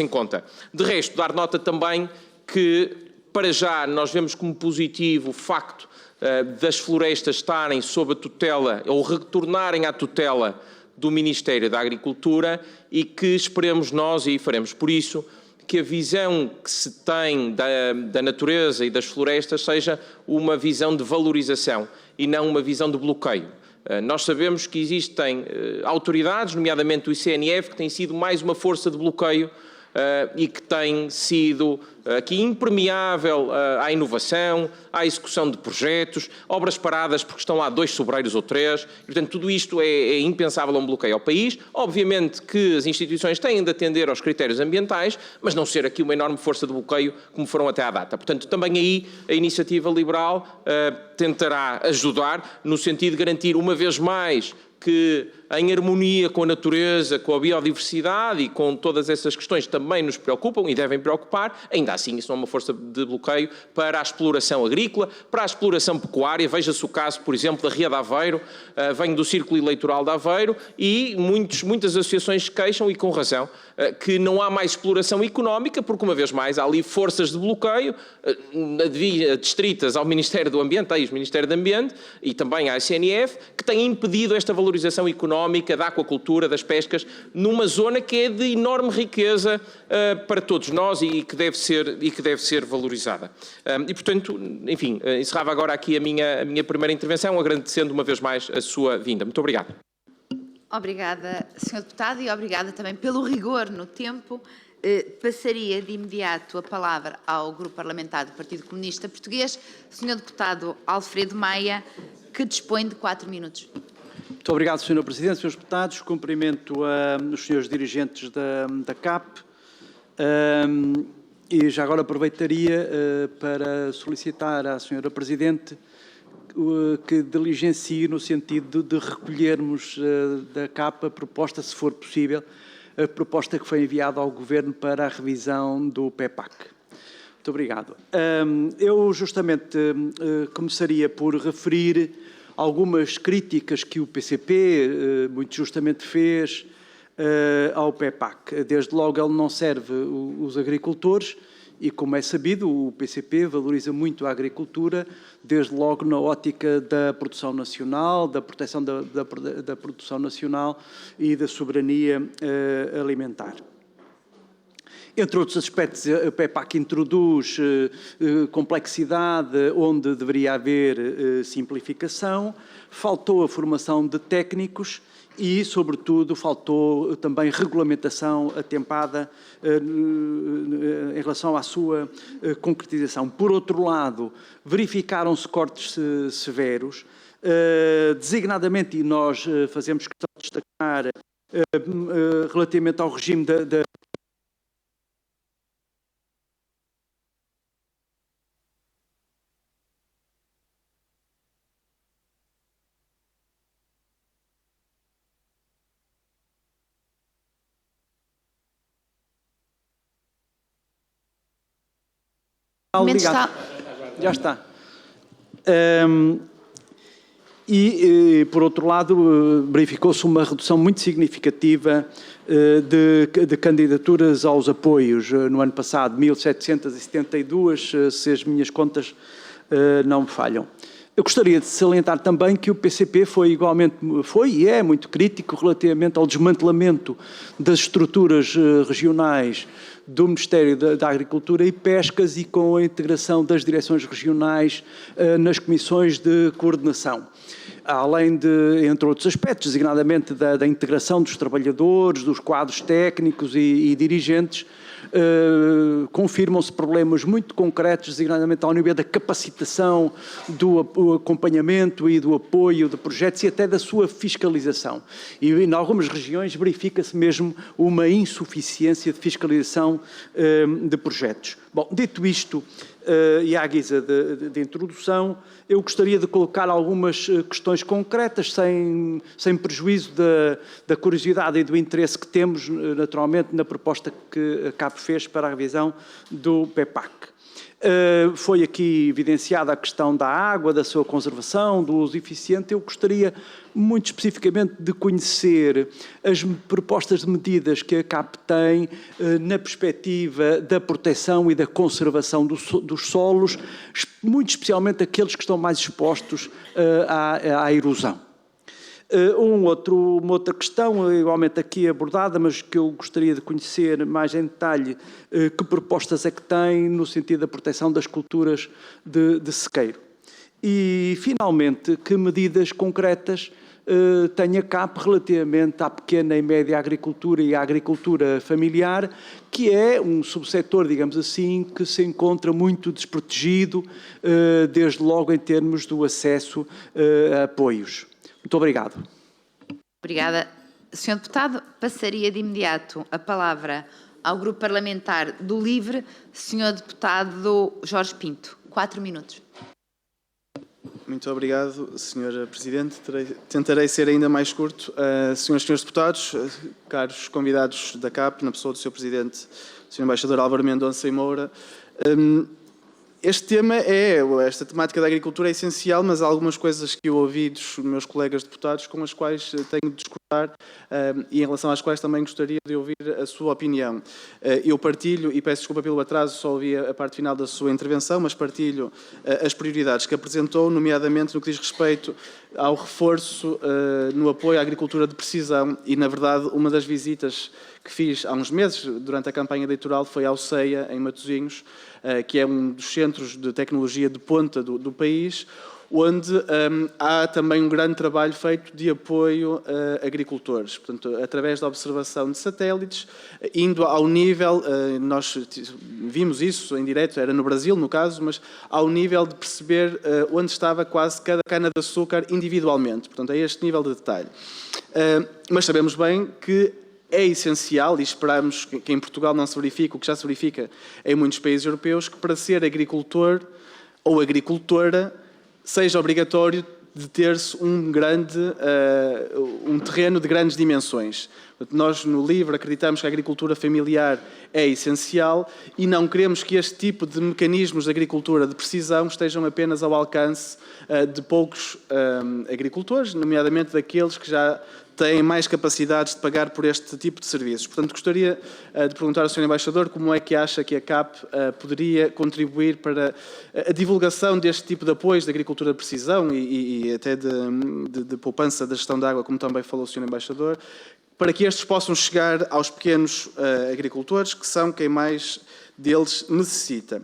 em conta. De resto, dar nota também que, para já, nós vemos como positivo o facto das florestas estarem sob a tutela ou retornarem à tutela do Ministério da Agricultura e que esperemos nós, e faremos por isso, que a visão que se tem da natureza e das florestas seja uma visão de valorização e não uma visão de bloqueio. Nós sabemos que existem autoridades, nomeadamente o ICNF, que tem sido mais uma força de bloqueio e que tem sido aqui impermeável à inovação, à execução de projetos, obras paradas porque estão lá 2 sobreiros ou 3, e, portanto, tudo isto é impensável a um bloqueio ao país. Obviamente que as instituições têm de atender aos critérios ambientais, mas não ser aqui uma enorme força de bloqueio como foram até à data. Portanto, também aí a Iniciativa Liberal tentará ajudar no sentido de garantir, uma vez mais, que em harmonia com a natureza, com a biodiversidade e com todas essas questões também nos preocupam e devem preocupar, ainda assim isso não é uma força de bloqueio para a exploração agrícola, para a exploração pecuária. Veja-se o caso, por exemplo, da Ria de Aveiro, venho do Círculo Eleitoral de Aveiro e muitas associações se queixam, e com razão, que não há mais exploração económica, porque uma vez mais há ali forças de bloqueio distritas ao Ministério do Ambiente, ao Ministério do Ambiente e também à ICNF, que têm impedido esta valorização económica da aquacultura, das pescas, numa zona que é de enorme riqueza para todos nós e que deve ser valorizada. E, portanto, enfim, encerrava agora aqui a minha primeira intervenção, agradecendo uma vez mais a sua vinda. Muito obrigado. Obrigada, Sr. Deputado, e obrigada também pelo rigor no tempo. Passaria de imediato a palavra ao Grupo Parlamentar do Partido Comunista Português, Sr. Deputado Alfredo Maia, que dispõe de 4 minutos. Muito obrigado, Sr. Presidente, Srs. Deputados. Cumprimento os senhores dirigentes da CAP e já agora aproveitaria para solicitar à Sra. Presidente que diligencie no sentido de recolhermos da CAP a proposta, se for possível, a proposta que foi enviada ao Governo para a revisão do PEPAC. Muito obrigado. Eu justamente começaria por referir algumas críticas que o PCP muito justamente fez ao PEPAC. Desde logo, ele não serve os agricultores e, como é sabido, o PCP valoriza muito a agricultura, desde logo na ótica da produção nacional, da proteção da produção nacional e da soberania alimentar. Entre outros aspectos, a PEPAC introduz complexidade onde deveria haver simplificação, faltou a formação de técnicos e, sobretudo, faltou também regulamentação atempada em relação à sua concretização. Por outro lado, verificaram-se cortes severos, designadamente, e nós fazemos questão de destacar, relativamente ao regime da Está... Já está. Por outro lado, verificou-se uma redução muito significativa de candidaturas aos apoios. No ano passado, 1.772, se as minhas contas não me falham. Eu gostaria de salientar também que o PCP foi e é muito crítico relativamente ao desmantelamento das estruturas regionais do Ministério da Agricultura e Pescas e com a integração das direções regionais nas comissões de coordenação. Além de, entre outros aspectos, designadamente da integração dos trabalhadores, dos quadros técnicos e dirigentes, confirmam-se problemas muito concretos, designadamente ao nível da capacitação, do acompanhamento e do apoio de projetos e até da sua fiscalização. E em algumas regiões verifica-se mesmo uma insuficiência de fiscalização de projetos. Bom, dito isto, e à guisa de introdução, eu gostaria de colocar algumas questões concretas, sem prejuízo da curiosidade e do interesse que temos, naturalmente, na proposta que a CAP fez para a revisão do PEPAC. Foi aqui evidenciada a questão da água, da sua conservação, do uso eficiente. Eu gostaria, muito especificamente, de conhecer as propostas de medidas que a CAP tem na perspectiva da proteção e da conservação dos solos, muito especialmente aqueles que estão mais expostos à erosão. Uma outra questão, igualmente aqui abordada, mas que eu gostaria de conhecer mais em detalhe, que propostas é que tem no sentido da proteção das culturas de sequeiro. E, finalmente, que medidas concretas tem a CAP relativamente à pequena e média agricultura e à agricultura familiar, que é um subsetor, digamos assim, que se encontra muito desprotegido, desde logo em termos do acesso a apoios. Muito obrigado. Obrigada. Sr. Deputado, passaria de imediato a palavra ao Grupo Parlamentar do LIVRE, Sr. Deputado Jorge Pinto. 4 minutos. Muito obrigado, Sra. Presidente. Tentarei ser ainda mais curto. Senhoras e senhores deputados, caros convidados da CAP, na pessoa do Sr. Presidente, Sr. Embaixador Álvaro Mendonça e Moura, esta temática da agricultura é essencial, mas há algumas coisas que eu ouvi dos meus colegas deputados com as quais tenho de discordar e em relação às quais também gostaria de ouvir a sua opinião. Eu partilho, e peço desculpa pelo atraso, só ouvi a parte final da sua intervenção, mas partilho as prioridades que apresentou, nomeadamente no que diz respeito ao reforço no apoio à agricultura de precisão e, na verdade, uma das visitas que fiz há uns meses, durante a campanha eleitoral, foi ao CEIA, em Matosinhos, que é um dos centros de tecnologia de ponta do país, onde há também um grande trabalho feito de apoio a agricultores. Portanto, através da observação de satélites, indo ao nível, nós vimos isso em direto, era no Brasil, no caso, mas ao nível de perceber onde estava quase cada cana-de-açúcar individualmente. Portanto, a este nível de detalhe. Mas sabemos bem que é essencial, e esperamos que em Portugal não se verifique o que já se verifica em muitos países europeus, que para ser agricultor ou agricultora seja obrigatório de ter-se um terreno de grandes dimensões. Nós, no LIVRE, acreditamos que a agricultura familiar é essencial e não queremos que este tipo de mecanismos de agricultura de precisão estejam apenas ao alcance de poucos agricultores, nomeadamente daqueles que já têm mais capacidades de pagar por este tipo de serviços. Portanto, gostaria de perguntar ao Sr. Embaixador como é que acha que a CAP poderia contribuir para a divulgação deste tipo de apoios de agricultura de precisão e até de poupança da gestão da água, como também falou o Sr. Embaixador. para que estes possam chegar aos pequenos agricultores, que são quem mais deles necessita.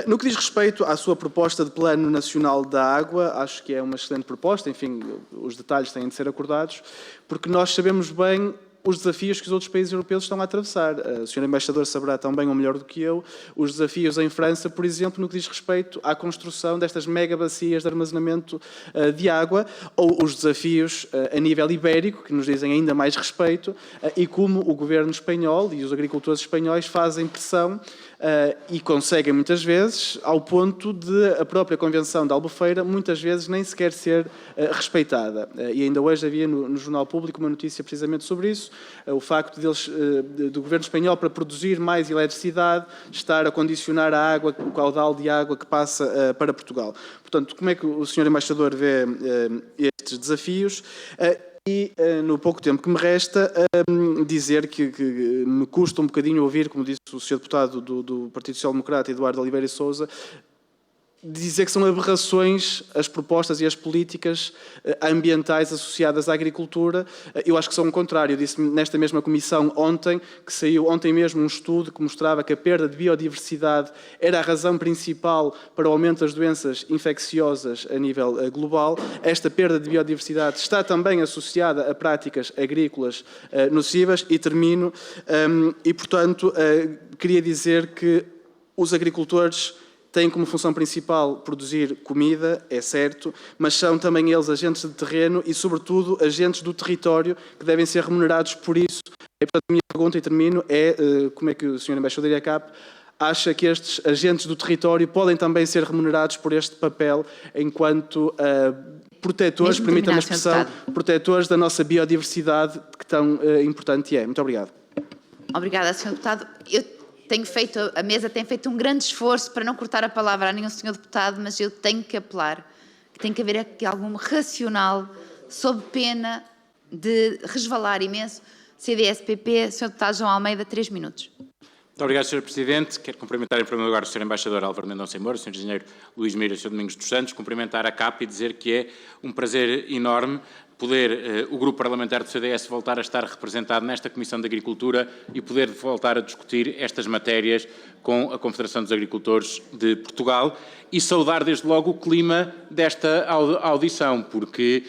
No que diz respeito à sua proposta de Plano Nacional da Água, acho que é uma excelente proposta, enfim, os detalhes têm de ser acordados, porque nós sabemos bem os desafios que os outros países europeus estão a atravessar. O Sr. Embaixador saberá tão bem ou melhor do que eu os desafios em França, por exemplo, no que diz respeito à construção destas mega bacias de armazenamento de água, ou os desafios a nível ibérico, que nos dizem ainda mais respeito, e como o governo espanhol e os agricultores espanhóis fazem pressão e conseguem muitas vezes, ao ponto de a própria Convenção de Albufeira muitas vezes nem sequer ser respeitada. E ainda hoje havia no Jornal Público uma notícia precisamente sobre isso, o facto do governo espanhol, para produzir mais eletricidade, estar a condicionar a água, o caudal de água que passa para Portugal. Portanto, como é que o Sr. Embaixador vê estes desafios? E, no pouco tempo que me resta, dizer que me custa um bocadinho ouvir, como disse o Sr. Deputado do Partido Social Democrata, Eduardo Oliveira e Sousa, dizer que são aberrações as propostas e as políticas ambientais associadas à agricultura. Eu acho que são o contrário. Eu disse nesta mesma comissão ontem, que saiu ontem mesmo um estudo que mostrava que a perda de biodiversidade era a razão principal para o aumento das doenças infecciosas a nível global. Esta perda de biodiversidade está também associada a práticas agrícolas nocivas. E termino. E, portanto, queria dizer que os agricultores têm como função principal produzir comida, é certo, mas são também eles agentes de terreno e, sobretudo, agentes do território que devem ser remunerados por isso. E, portanto, a minha pergunta, e termino, é como é que o Sr. Embaixador IACAP acha que estes agentes do território podem também ser remunerados por este papel enquanto protetores, permita-me a expressão, protetores da nossa biodiversidade, que tão importante é. Muito obrigado. Obrigada, Sr. Deputado. A mesa tem feito um grande esforço para não cortar a palavra a nenhum senhor deputado, mas eu tenho que apelar que tem que haver aqui algum racional, sob pena de resvalar imenso. CDS-PP, Sr. Deputado João Almeida, 3 minutos. Muito obrigado, Sr. Presidente. Quero cumprimentar em primeiro lugar o Sr. Embaixador Álvaro Mendonça Moura, o Sr. Engenheiro Luís Mira e o Sr. Domingos dos Santos, cumprimentar a CAP e dizer que é um prazer enorme poder o Grupo Parlamentar do CDS voltar a estar representado nesta Comissão de Agricultura e poder voltar a discutir estas matérias com a Confederação dos Agricultores de Portugal e saudar desde logo o clima desta audição, porque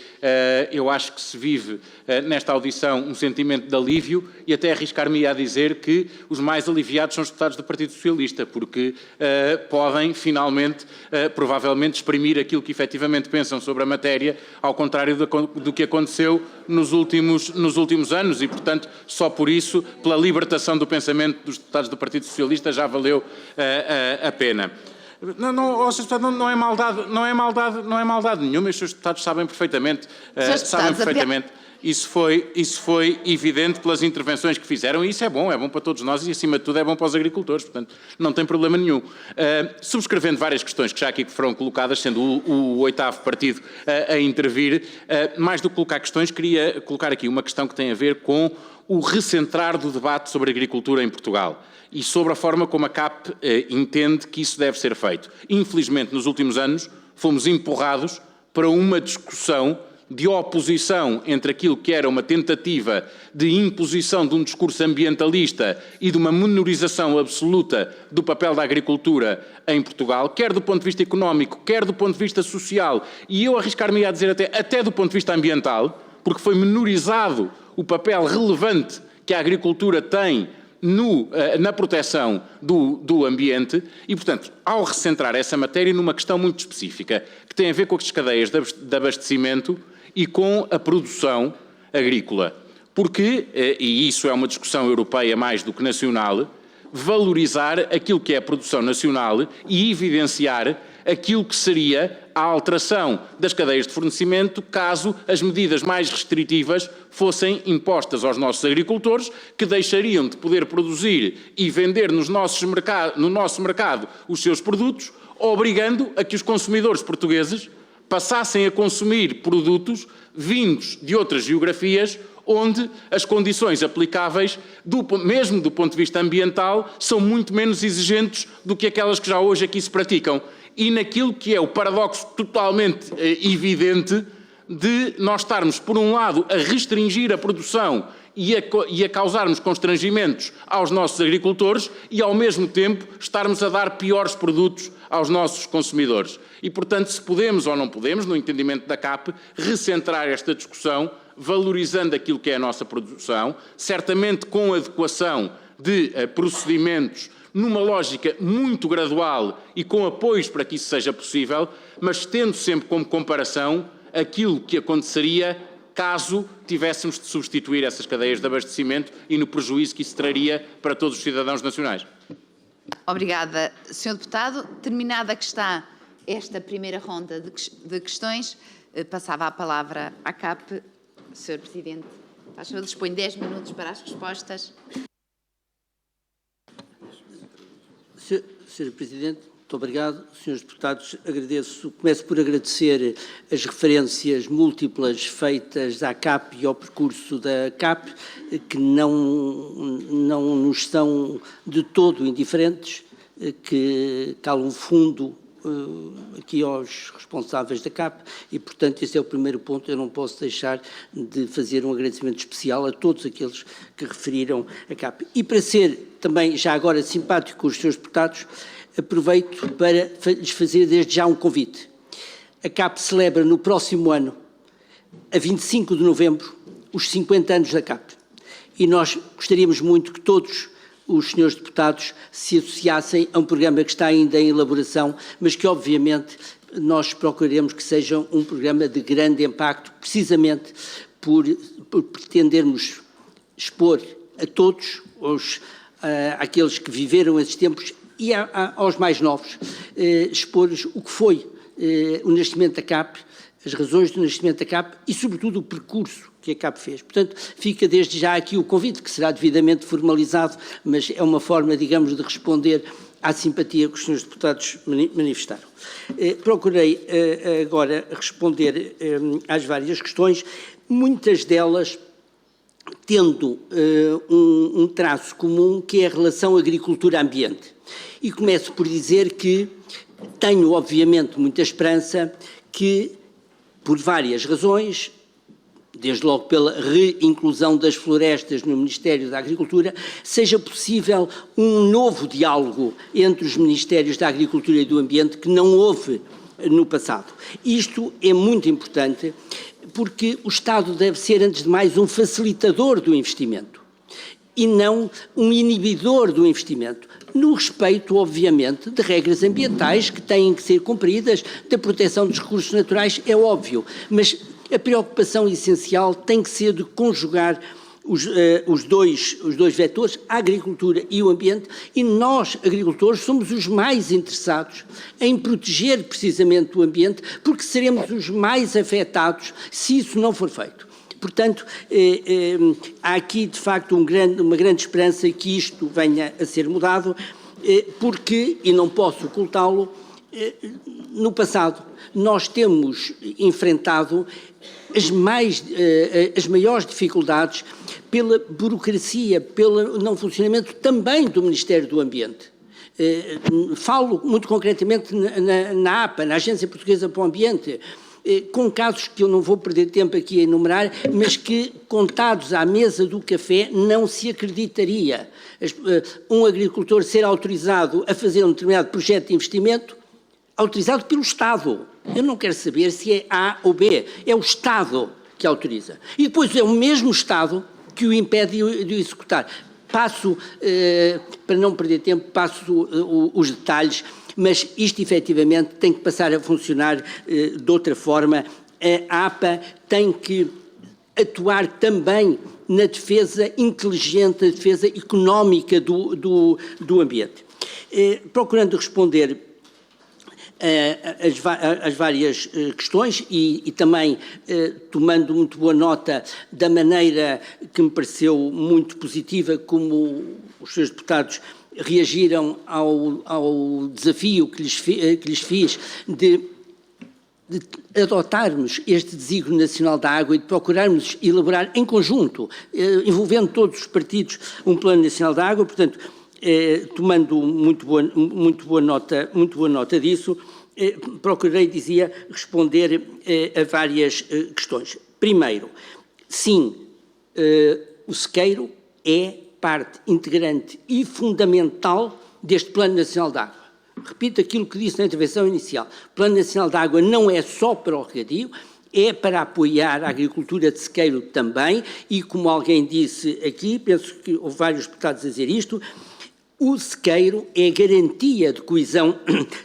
eu acho que se vive nesta audição um sentimento de alívio e até arriscar-me a dizer que os mais aliviados são os deputados do Partido Socialista, porque podem finalmente, provavelmente, exprimir aquilo que efetivamente pensam sobre a matéria, ao contrário do que aconteceu nos últimos anos e, portanto, só por isso, pela libertação do pensamento dos deputados do Partido Socialista, já valeu a pena. Não é maldade nenhuma, os seus deputados sabem perfeitamente. Isso foi evidente pelas intervenções que fizeram e isso é bom para todos nós e, acima de tudo, é bom para os agricultores, portanto, não tem problema nenhum. Subscrevendo várias questões que já aqui foram colocadas, sendo o 8º partido a intervir, mais do que colocar questões, queria colocar aqui uma questão que tem a ver com o recentrar do debate sobre agricultura em Portugal e sobre a forma como a CAP entende que isso deve ser feito. Infelizmente, nos últimos anos, fomos empurrados para uma discussão de oposição entre aquilo que era uma tentativa de imposição de um discurso ambientalista e de uma menorização absoluta do papel da agricultura em Portugal, quer do ponto de vista económico, quer do ponto de vista social, e eu arriscar-me a dizer até do ponto de vista ambiental, porque foi menorizado o papel relevante que a agricultura tem na proteção do ambiente e, portanto, ao recentrar essa matéria numa questão muito específica, que tem a ver com as cadeias de abastecimento e com a produção agrícola. Porque, e isso é uma discussão europeia mais do que nacional, valorizar aquilo que é a produção nacional e evidenciar aquilo que seria a alteração das cadeias de fornecimento caso as medidas mais restritivas fossem impostas aos nossos agricultores, que deixariam de poder produzir e vender no nosso mercado os seus produtos, obrigando a que os consumidores portugueses passassem a consumir produtos vindos de outras geografias onde as condições aplicáveis, mesmo do ponto de vista ambiental, são muito menos exigentes do que aquelas que já hoje aqui se praticam. E naquilo que é o paradoxo totalmente evidente de nós estarmos, por um lado, a restringir a produção e a causarmos constrangimentos aos nossos agricultores e, ao mesmo tempo, estarmos a dar piores produtos aos nossos consumidores. E, portanto, se podemos ou não podemos, no entendimento da CAP, recentrar esta discussão, valorizando aquilo que é a nossa produção, certamente com adequação de procedimentos numa lógica muito gradual e com apoios para que isso seja possível, mas tendo sempre como comparação aquilo que aconteceria caso tivéssemos de substituir essas cadeias de abastecimento e no prejuízo que isso traria para todos os cidadãos nacionais. Obrigada, Sr. Deputado. Terminada que está esta primeira ronda de questões, passava a palavra à CAP. Sr. Presidente, faz favor, dispõe 10 minutos para as respostas. Sr. Presidente, muito obrigado. Senhores deputados, começo por agradecer as referências múltiplas feitas à CAP e ao percurso da CAP, que não nos são de todo indiferentes, que calam fundo aqui aos responsáveis da CAP e, portanto, esse é o primeiro ponto. Eu não posso deixar de fazer um agradecimento especial a todos aqueles que referiram a CAP. E para ser também, já agora, simpático com os senhores deputados, aproveito para lhes fazer desde já um convite. A CAP celebra no próximo ano, a 25 de novembro, os 50 anos da CAP. E nós gostaríamos muito que todos os senhores deputados se associassem a um programa que está ainda em elaboração, mas que, obviamente, nós procuraremos que seja um programa de grande impacto, precisamente por pretendermos expor a todos, àqueles que viveram esses tempos e aos mais novos, expor-lhes o que foi o nascimento da CAP, as razões do nascimento da CAP e, sobretudo, o percurso que a CAP fez. Portanto, fica desde já aqui o convite, que será devidamente formalizado, mas é uma forma, digamos, de responder à simpatia que os senhores deputados manifestaram. Procurei agora responder às várias questões, muitas delas tendo um traço comum, que é a relação agricultura-ambiente. E começo por dizer que tenho, obviamente, muita esperança que, por várias razões, desde logo pela reinclusão das florestas no Ministério da Agricultura, seja possível um novo diálogo entre os Ministérios da Agricultura e do Ambiente que não houve no passado. Isto é muito importante porque o Estado deve ser, antes de mais, um facilitador do investimento e não um inibidor do investimento, no respeito, obviamente, de regras ambientais que têm que ser cumpridas, da proteção dos recursos naturais, é óbvio, mas a preocupação essencial tem que ser de conjugar os dois vetores, a agricultura e o ambiente, e nós, agricultores, somos os mais interessados em proteger precisamente o ambiente, porque seremos os mais afetados se isso não for feito. Portanto, há aqui, de facto, uma grande esperança que isto venha a ser mudado, porque, e não posso ocultá-lo, no passado nós temos enfrentado as maiores dificuldades pela burocracia, pelo não funcionamento também do Ministério do Ambiente. Falo muito concretamente na APA, na Agência Portuguesa para o Ambiente, com casos que eu não vou perder tempo aqui a enumerar, mas que, contados à mesa do café, não se acreditaria. Um agricultor ser autorizado a fazer um determinado projeto de investimento, autorizado pelo Estado. Eu não quero saber se é A ou B, é o Estado que autoriza. E depois é o mesmo Estado que o impede de o executar. Passo, para não perder tempo, passo os detalhes, mas isto efetivamente tem que passar a funcionar de outra forma. A APA tem que atuar também na defesa inteligente, na defesa económica do ambiente. Procurando responder as várias questões e também tomando muito boa nota da maneira que me pareceu muito positiva como os senhores deputados reagiram ao desafio que lhes fiz de adotarmos este desígnio nacional da água e de procurarmos elaborar em conjunto, envolvendo todos os partidos, um plano nacional da água. Portanto, tomando muito boa nota disso, procurei, dizia, responder a várias questões. Primeiro, sim, o sequeiro é parte integrante e fundamental deste Plano Nacional de Água. Repito aquilo que disse na intervenção inicial. O Plano Nacional de Água não é só para o regadio, é para apoiar a agricultura de sequeiro também, e como alguém disse aqui, penso que houve vários deputados a dizer isto, o sequeiro é garantia de coesão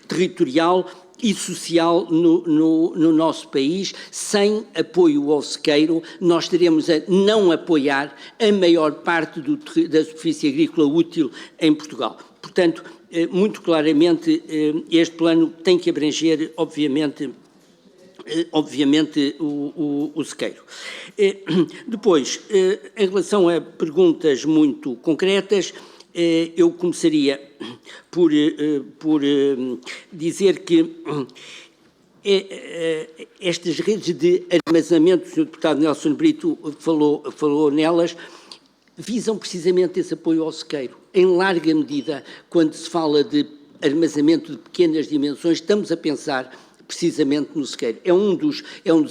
territorial e social no nosso país. Sem apoio ao sequeiro, nós teremos a não apoiar a maior parte da superfície agrícola útil em Portugal. Portanto, muito claramente, este plano tem que abranger, obviamente, o sequeiro. Depois, em relação a perguntas muito concretas, eu começaria por dizer que estas redes de armazenamento, o Sr. Deputado Nelson Brito falou nelas, visam precisamente esse apoio ao sequeiro. Em larga medida, quando se fala de armazenamento de pequenas dimensões, estamos a pensar precisamente no sequeiro. É um dos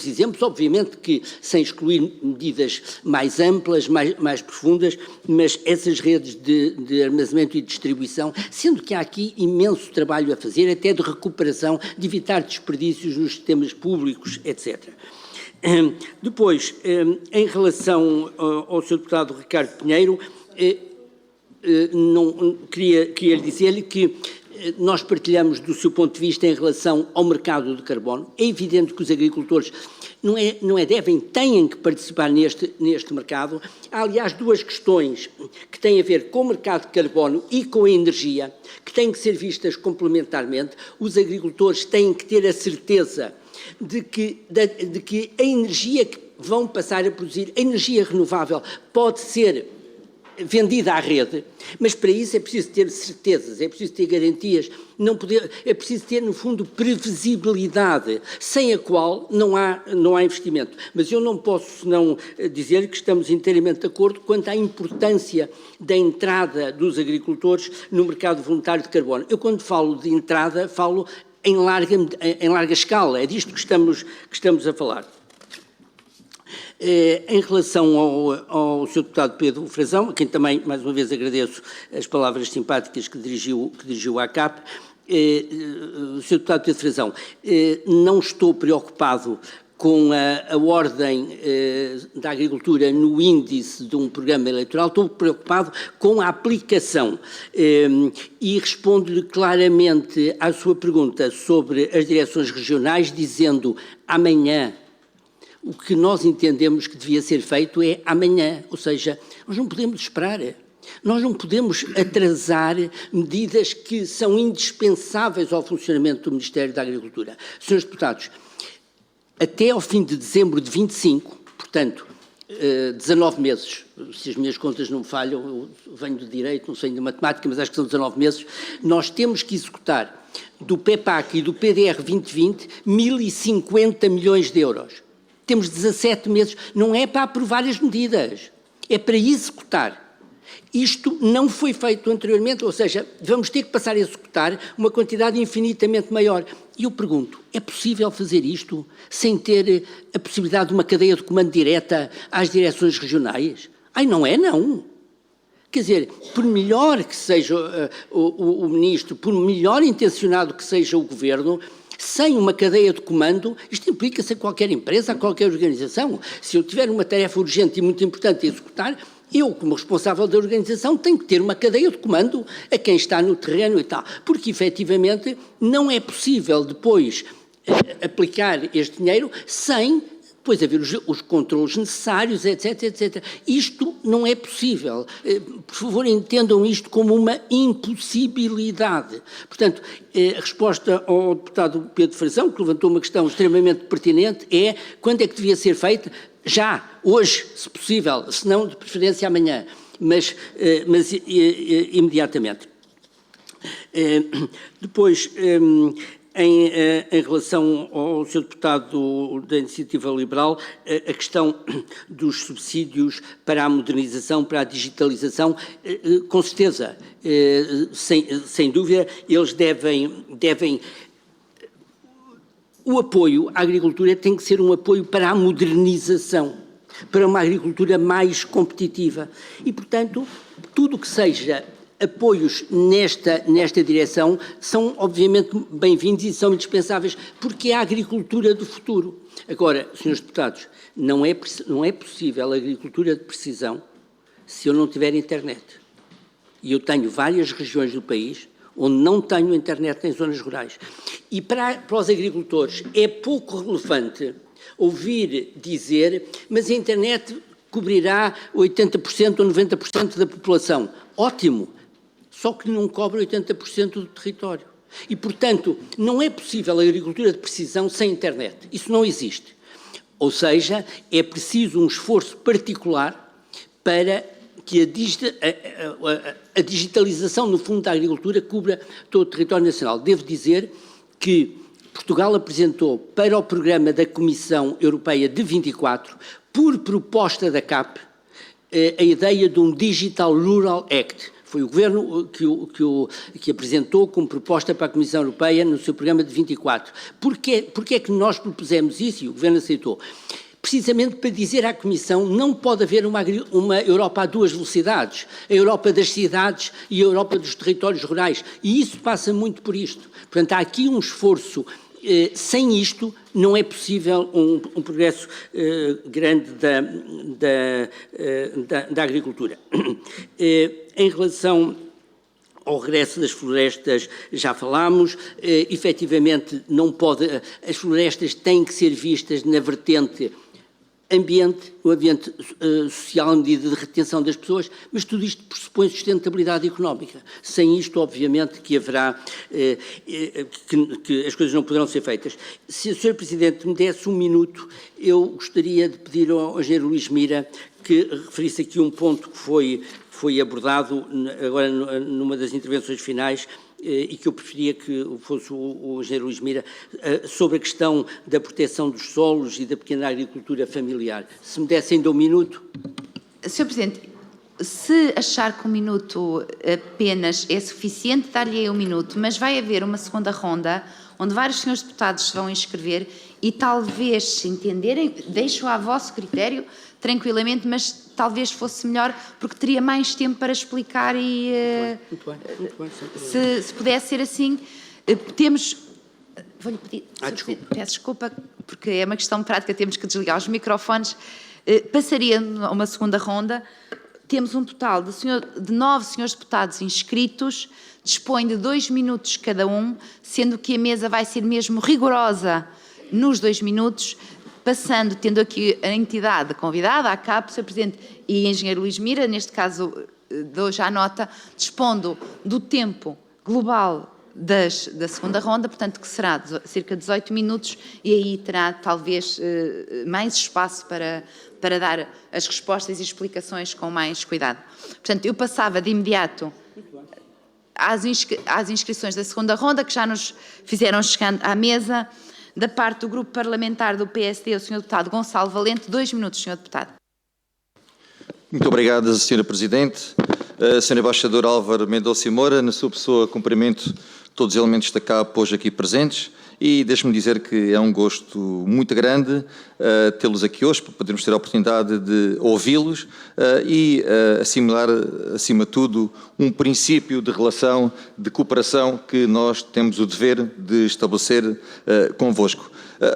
exemplos, obviamente que sem excluir medidas mais amplas, mais profundas, mas essas redes de armazenamento e distribuição, sendo que há aqui imenso trabalho a fazer, até de recuperação, de evitar desperdícios nos sistemas públicos, etc. Depois, em relação ao Sr. Deputado Ricardo Pinheiro, queria dizer-lhe que nós partilhamos do seu ponto de vista em relação ao mercado de carbono. É evidente que os agricultores têm que participar neste mercado. Há, aliás, duas questões que têm a ver com o mercado de carbono e com a energia, que têm que ser vistas complementarmente. Os agricultores têm que ter a certeza de que a energia que vão passar a produzir, a energia renovável, pode ser vendida à rede, mas para isso é preciso ter certezas, é preciso ter garantias, é preciso ter, no fundo, previsibilidade, sem a qual não há investimento. Mas eu não posso senão dizer que estamos inteiramente de acordo quanto à importância da entrada dos agricultores no mercado voluntário de carbono. Eu, quando falo de entrada, falo em larga escala, é disto que estamos a falar. Em relação ao Sr. Deputado Pedro Frazão, a quem também, mais uma vez, agradeço as palavras simpáticas que dirigiu à CAP, Sr. Deputado Pedro Frazão, não estou preocupado com a ordem da agricultura no índice de um programa eleitoral, estou preocupado com a aplicação. E respondo-lhe claramente à sua pergunta sobre as direções regionais, dizendo amanhã. O que nós entendemos que devia ser feito é amanhã, ou seja, nós não podemos esperar, nós não podemos atrasar medidas que são indispensáveis ao funcionamento do Ministério da Agricultura. Senhores deputados, até ao fim de dezembro de 25, portanto, 19 meses, se as minhas contas não me falham, eu venho de Direito, não sei de Matemática, mas acho que são 19 meses, nós temos que executar do PEPAC e do PDR 2020 1.050 milhões de euros. Temos 17 meses, não é para aprovar as medidas, é para executar. Isto não foi feito anteriormente, ou seja, vamos ter que passar a executar uma quantidade infinitamente maior. E eu pergunto, é possível fazer isto sem ter a possibilidade de uma cadeia de comando direta às direções regionais? Ai, não é, não. Quer dizer, por melhor que seja o ministro, por melhor intencionado que seja o governo, sem uma cadeia de comando, isto implica-se a qualquer empresa, a qualquer organização. Se eu tiver uma tarefa urgente e muito importante a executar, eu, como responsável da organização, tenho que ter uma cadeia de comando a quem está no terreno e tal, porque efetivamente não é possível depois aplicar este dinheiro sem depois haver os controles necessários, etc, etc. Isto não é possível. Por favor, entendam isto como uma impossibilidade. Portanto, a resposta ao deputado Pedro Frazão, que levantou uma questão extremamente pertinente, é quando é que devia ser feita? Já, hoje, se possível, se não, de preferência amanhã, mas imediatamente. Depois, em relação ao Sr. Deputado da Iniciativa Liberal, a questão dos subsídios para a modernização, para a digitalização, com certeza, sem dúvida, eles devem. O apoio à agricultura tem que ser um apoio para a modernização. para uma agricultura mais competitiva. E, portanto, tudo o que seja apoios nesta direção são, obviamente, bem-vindos e são indispensáveis, porque é a agricultura do futuro. Agora, senhores deputados, não é possível a agricultura de precisão se eu não tiver internet. E eu tenho várias regiões do país onde não tenho internet em zonas rurais. E para os agricultores é pouco relevante ouvir dizer, mas a internet cobrirá 80% ou 90% da população. Ótimo, só que não cobre 80% do território. E, portanto, não é possível a agricultura de precisão sem internet. Isso não existe. Ou seja, é preciso um esforço particular para que a digitalização, no fundo, da agricultura cubra todo o território nacional. Devo dizer que Portugal apresentou para o programa da Comissão Europeia de 24, por proposta da CAP, a ideia de um Digital Rural Act. Foi o Governo que apresentou como proposta para a Comissão Europeia no seu programa de 24. Porquê é que nós propusemos isso e o Governo aceitou? Precisamente para dizer à Comissão não pode haver uma Europa a duas velocidades, a Europa das cidades e a Europa dos territórios rurais. E isso passa muito por isto. Portanto, há aqui um esforço. Sem isto não é possível um progresso grande da agricultura. Em relação ao regresso das florestas, já falámos, efetivamente não pode, as florestas têm que ser vistas na vertente ambiente, o ambiente social, a medida de retenção das pessoas, mas tudo isto pressupõe sustentabilidade económica. Sem isto, obviamente, que haverá, que as coisas não poderão ser feitas. Se o Sr. Presidente me desse um minuto, eu gostaria de pedir ao engenheiro Luís Mira que referisse aqui um ponto que foi abordado agora numa das intervenções finais, e que eu preferia que fosse o engenheiro Luís Mira, sobre a questão da proteção dos solos e da pequena agricultura familiar. Se me desse ainda um minuto. Sr. Presidente, se achar que um minuto apenas é suficiente, dar-lhe um minuto, mas vai haver uma segunda ronda, onde vários senhores deputados se vão inscrever e talvez, se entenderem, deixo a vosso critério, tranquilamente, mas talvez fosse melhor, porque teria mais tempo para explicar e... Muito bem. Se pudesse ser assim, temos... Vou-lhe pedir... Peço desculpa, porque é uma questão prática, temos que desligar os microfones. Passaria a uma segunda ronda. Temos um total de 9 senhores deputados inscritos, dispõe de 2 minutos cada um, sendo que a mesa vai ser mesmo rigorosa nos 2 minutos, passando, tendo aqui a entidade convidada, a CAP, Sr. Presidente, e Engenheiro Luís Mira, neste caso dou já a nota, dispondo do tempo global da segunda ronda, portanto que será cerca de 18 minutos e aí terá talvez mais espaço para dar as respostas e explicações com mais cuidado. Portanto, eu passava de imediato às inscrições da segunda ronda, que já nos fizeram chegar à mesa. Da parte do Grupo Parlamentar do PSD, o Sr. Deputado Gonçalo Valente. 2 minutos, Sr. Deputado. Muito obrigado, Sra. Presidente. Sr. Embaixador Álvaro Mendonça e Moura, na sua pessoa, cumprimento todos os elementos da CAP hoje aqui presentes e deixe-me dizer que é um gosto muito grande tê-los aqui hoje, para podermos ter a oportunidade de ouvi-los e assimilar, acima de tudo, um princípio de relação, de cooperação que nós temos o dever de estabelecer convosco.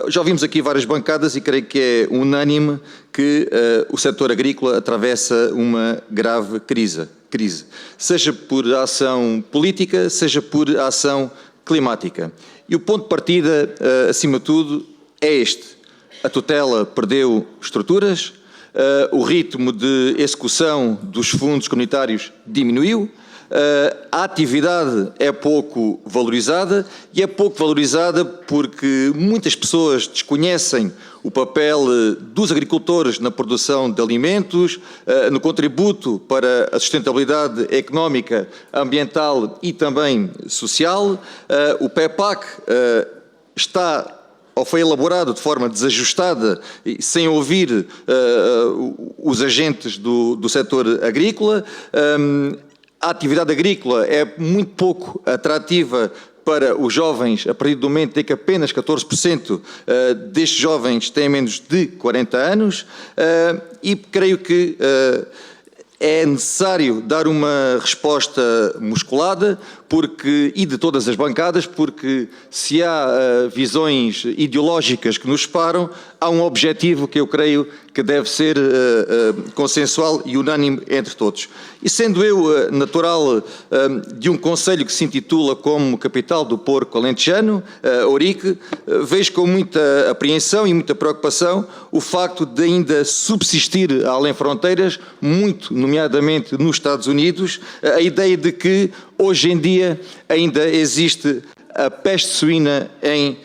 Já ouvimos aqui várias bancadas e creio que é unânime que o setor agrícola atravessa uma grave crise, seja por ação política, seja por ação climática. E o ponto de partida, acima de tudo, é este. A tutela perdeu estruturas, o ritmo de execução dos fundos comunitários diminuiu, a atividade é pouco valorizada e é pouco valorizada porque muitas pessoas desconhecem o papel dos agricultores na produção de alimentos, no contributo para a sustentabilidade económica, ambiental e também social. O PEPAC está ou foi elaborado de forma desajustada, sem ouvir os agentes do setor agrícola. A atividade agrícola é muito pouco atrativa para os jovens, a partir do momento em que apenas 14% destes jovens têm menos de 40 anos, e creio que é necessário dar uma resposta musculada e de todas as bancadas, porque se há visões ideológicas que nos separam, há um objetivo que eu creio que deve ser consensual e unânime entre todos. E sendo eu natural de um concelho que se intitula como capital do porco alentejano, Ourique, vejo com muita apreensão e muita preocupação o facto de ainda subsistir além fronteiras, muito nomeadamente nos Estados Unidos, a ideia de que hoje em dia ainda existe a peste suína em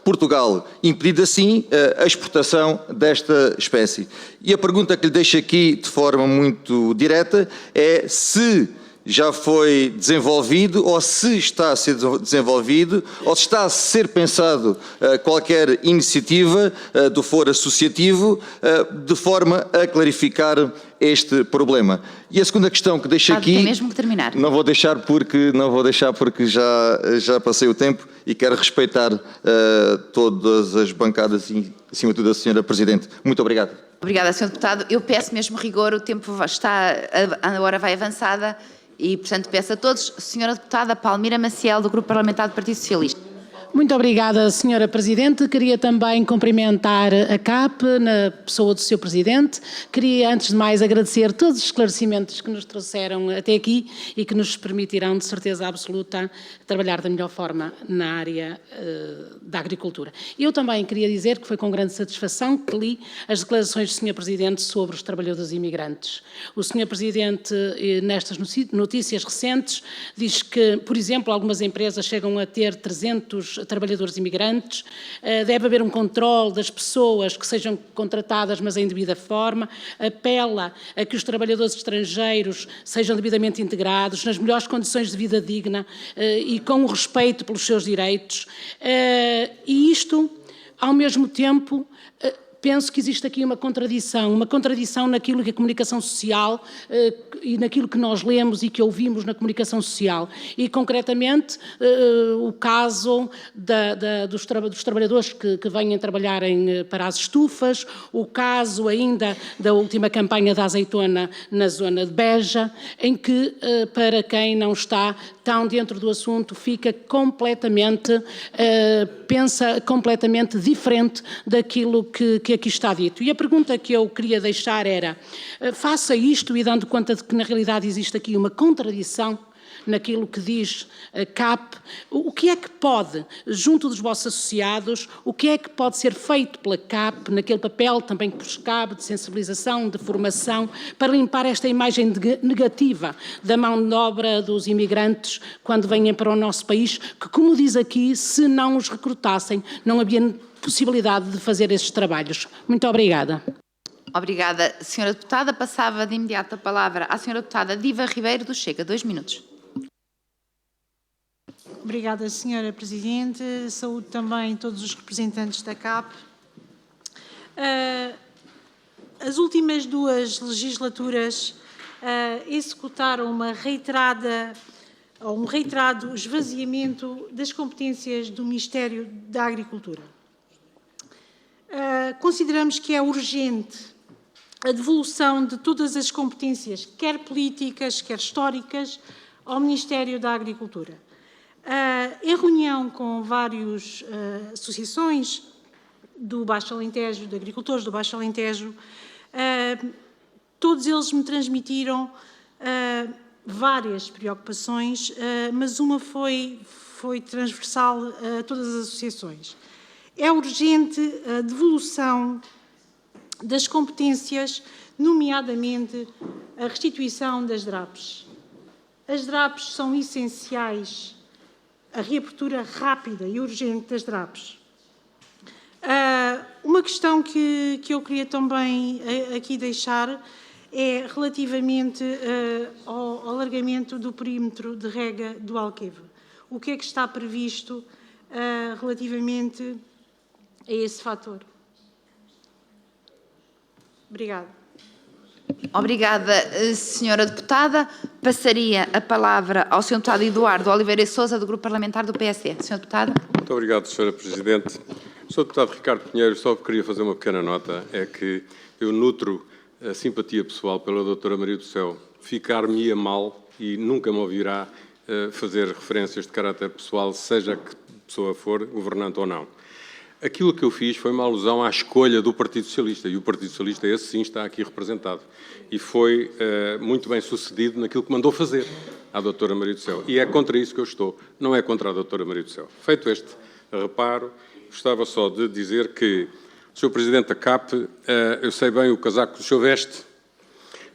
Portugal, impedindo assim a exportação desta espécie. E a pergunta que lhe deixo aqui de forma muito direta é se já foi desenvolvido ou se está a ser desenvolvido ou se está a ser pensado qualquer iniciativa do foro associativo de forma a clarificar este problema. E a segunda questão que deixo aqui... Tem mesmo que terminar. Não vou deixar porque já passei o tempo e quero respeitar todas as bancadas e, acima de tudo, a Sra. Presidente. Muito obrigado. Obrigada, Sr. Deputado. Eu peço mesmo rigor, o tempo está, a hora vai avançada e, portanto, peço a todos. Sra. Deputada Palmira Maciel, do Grupo Parlamentar do Partido Socialista. Muito obrigada, Sra. Presidente. Queria também cumprimentar a CAP, na pessoa do Sr. Presidente. Queria, antes de mais, agradecer todos os esclarecimentos que nos trouxeram até aqui e que nos permitirão, de certeza absoluta, trabalhar da melhor forma na área da agricultura. Eu também queria dizer que foi com grande satisfação que li as declarações do Sr. Presidente sobre os trabalhadores imigrantes. O Sr. Presidente, nestas notícias recentes, diz que, por exemplo, algumas empresas chegam a ter 300 trabalhadores imigrantes, deve haver um controle das pessoas que sejam contratadas, mas em devida forma, apela a que os trabalhadores estrangeiros sejam devidamente integrados, nas melhores condições de vida digna e com o respeito pelos seus direitos. E isto, ao mesmo tempo, penso que existe aqui uma contradição naquilo que a comunicação social e naquilo que nós lemos e que ouvimos na comunicação social. E, concretamente, o caso dos trabalhadores que vêm trabalhar para as estufas, o caso ainda da última campanha da azeitona na zona de Beja, em que, para quem não está tão dentro do assunto, fica completamente, pensa completamente diferente daquilo que aqui está dito. E a pergunta que eu queria deixar era, faça isto e dando conta de que na realidade existe aqui uma contradição naquilo que diz a CAP, o que é que pode, junto dos vossos associados, o que é que pode ser feito pela CAP, naquele papel também que vos cabe de sensibilização, de formação, para limpar esta imagem negativa da mão de obra dos imigrantes quando vêm para o nosso país, que, como diz aqui, se não os recrutassem, não havia possibilidade de fazer esses trabalhos. Muito obrigada. Obrigada, Sra. Deputada. Passava de imediato a palavra à Sra. Deputada Diva Ribeiro do Chega. 2 minutos. Obrigada, Sra. Presidente. Saúdo também todos os representantes da CAP. As últimas 2 legislaturas executaram um reiterado esvaziamento das competências do Ministério da Agricultura. Consideramos que é urgente a devolução de todas as competências, quer políticas, quer históricas, ao Ministério da Agricultura. Em reunião com várias associações do Baixo Alentejo, de agricultores do Baixo Alentejo, todos eles me transmitiram várias preocupações, mas uma foi transversal a todas as associações. É urgente a devolução das competências, nomeadamente a restituição das DRAPs. As DRAPs são essenciais, a reabertura rápida e urgente das DRAPs. Uma questão que eu queria também aqui deixar é relativamente ao alargamento do perímetro de rega do Alqueva. O que é que está previsto relativamente a esse fator? Obrigada. Obrigada, senhora deputada. Passaria a palavra ao senhor deputado Eduardo Oliveira Sousa, do Grupo Parlamentar do PSD. Senhor deputado. Muito obrigado, senhora Presidente. Sr. deputado Ricardo Pinheiro, só queria fazer uma pequena nota, é que eu nutro a simpatia pessoal pela doutora Maria do Céu. Ficar-me-ia mal e nunca me ouvirá fazer referências de caráter pessoal, seja que pessoa for, governante ou não. Aquilo que eu fiz foi uma alusão à escolha do Partido Socialista, e o Partido Socialista, esse sim, está aqui representado. E foi muito bem sucedido naquilo que mandou fazer à doutora Maria do Céu. E é contra isso que eu estou, não é contra a doutora Maria do Céu. Feito este reparo, gostava só de dizer que o Sr. Presidente da CAP, eu sei bem o casaco que o senhor veste,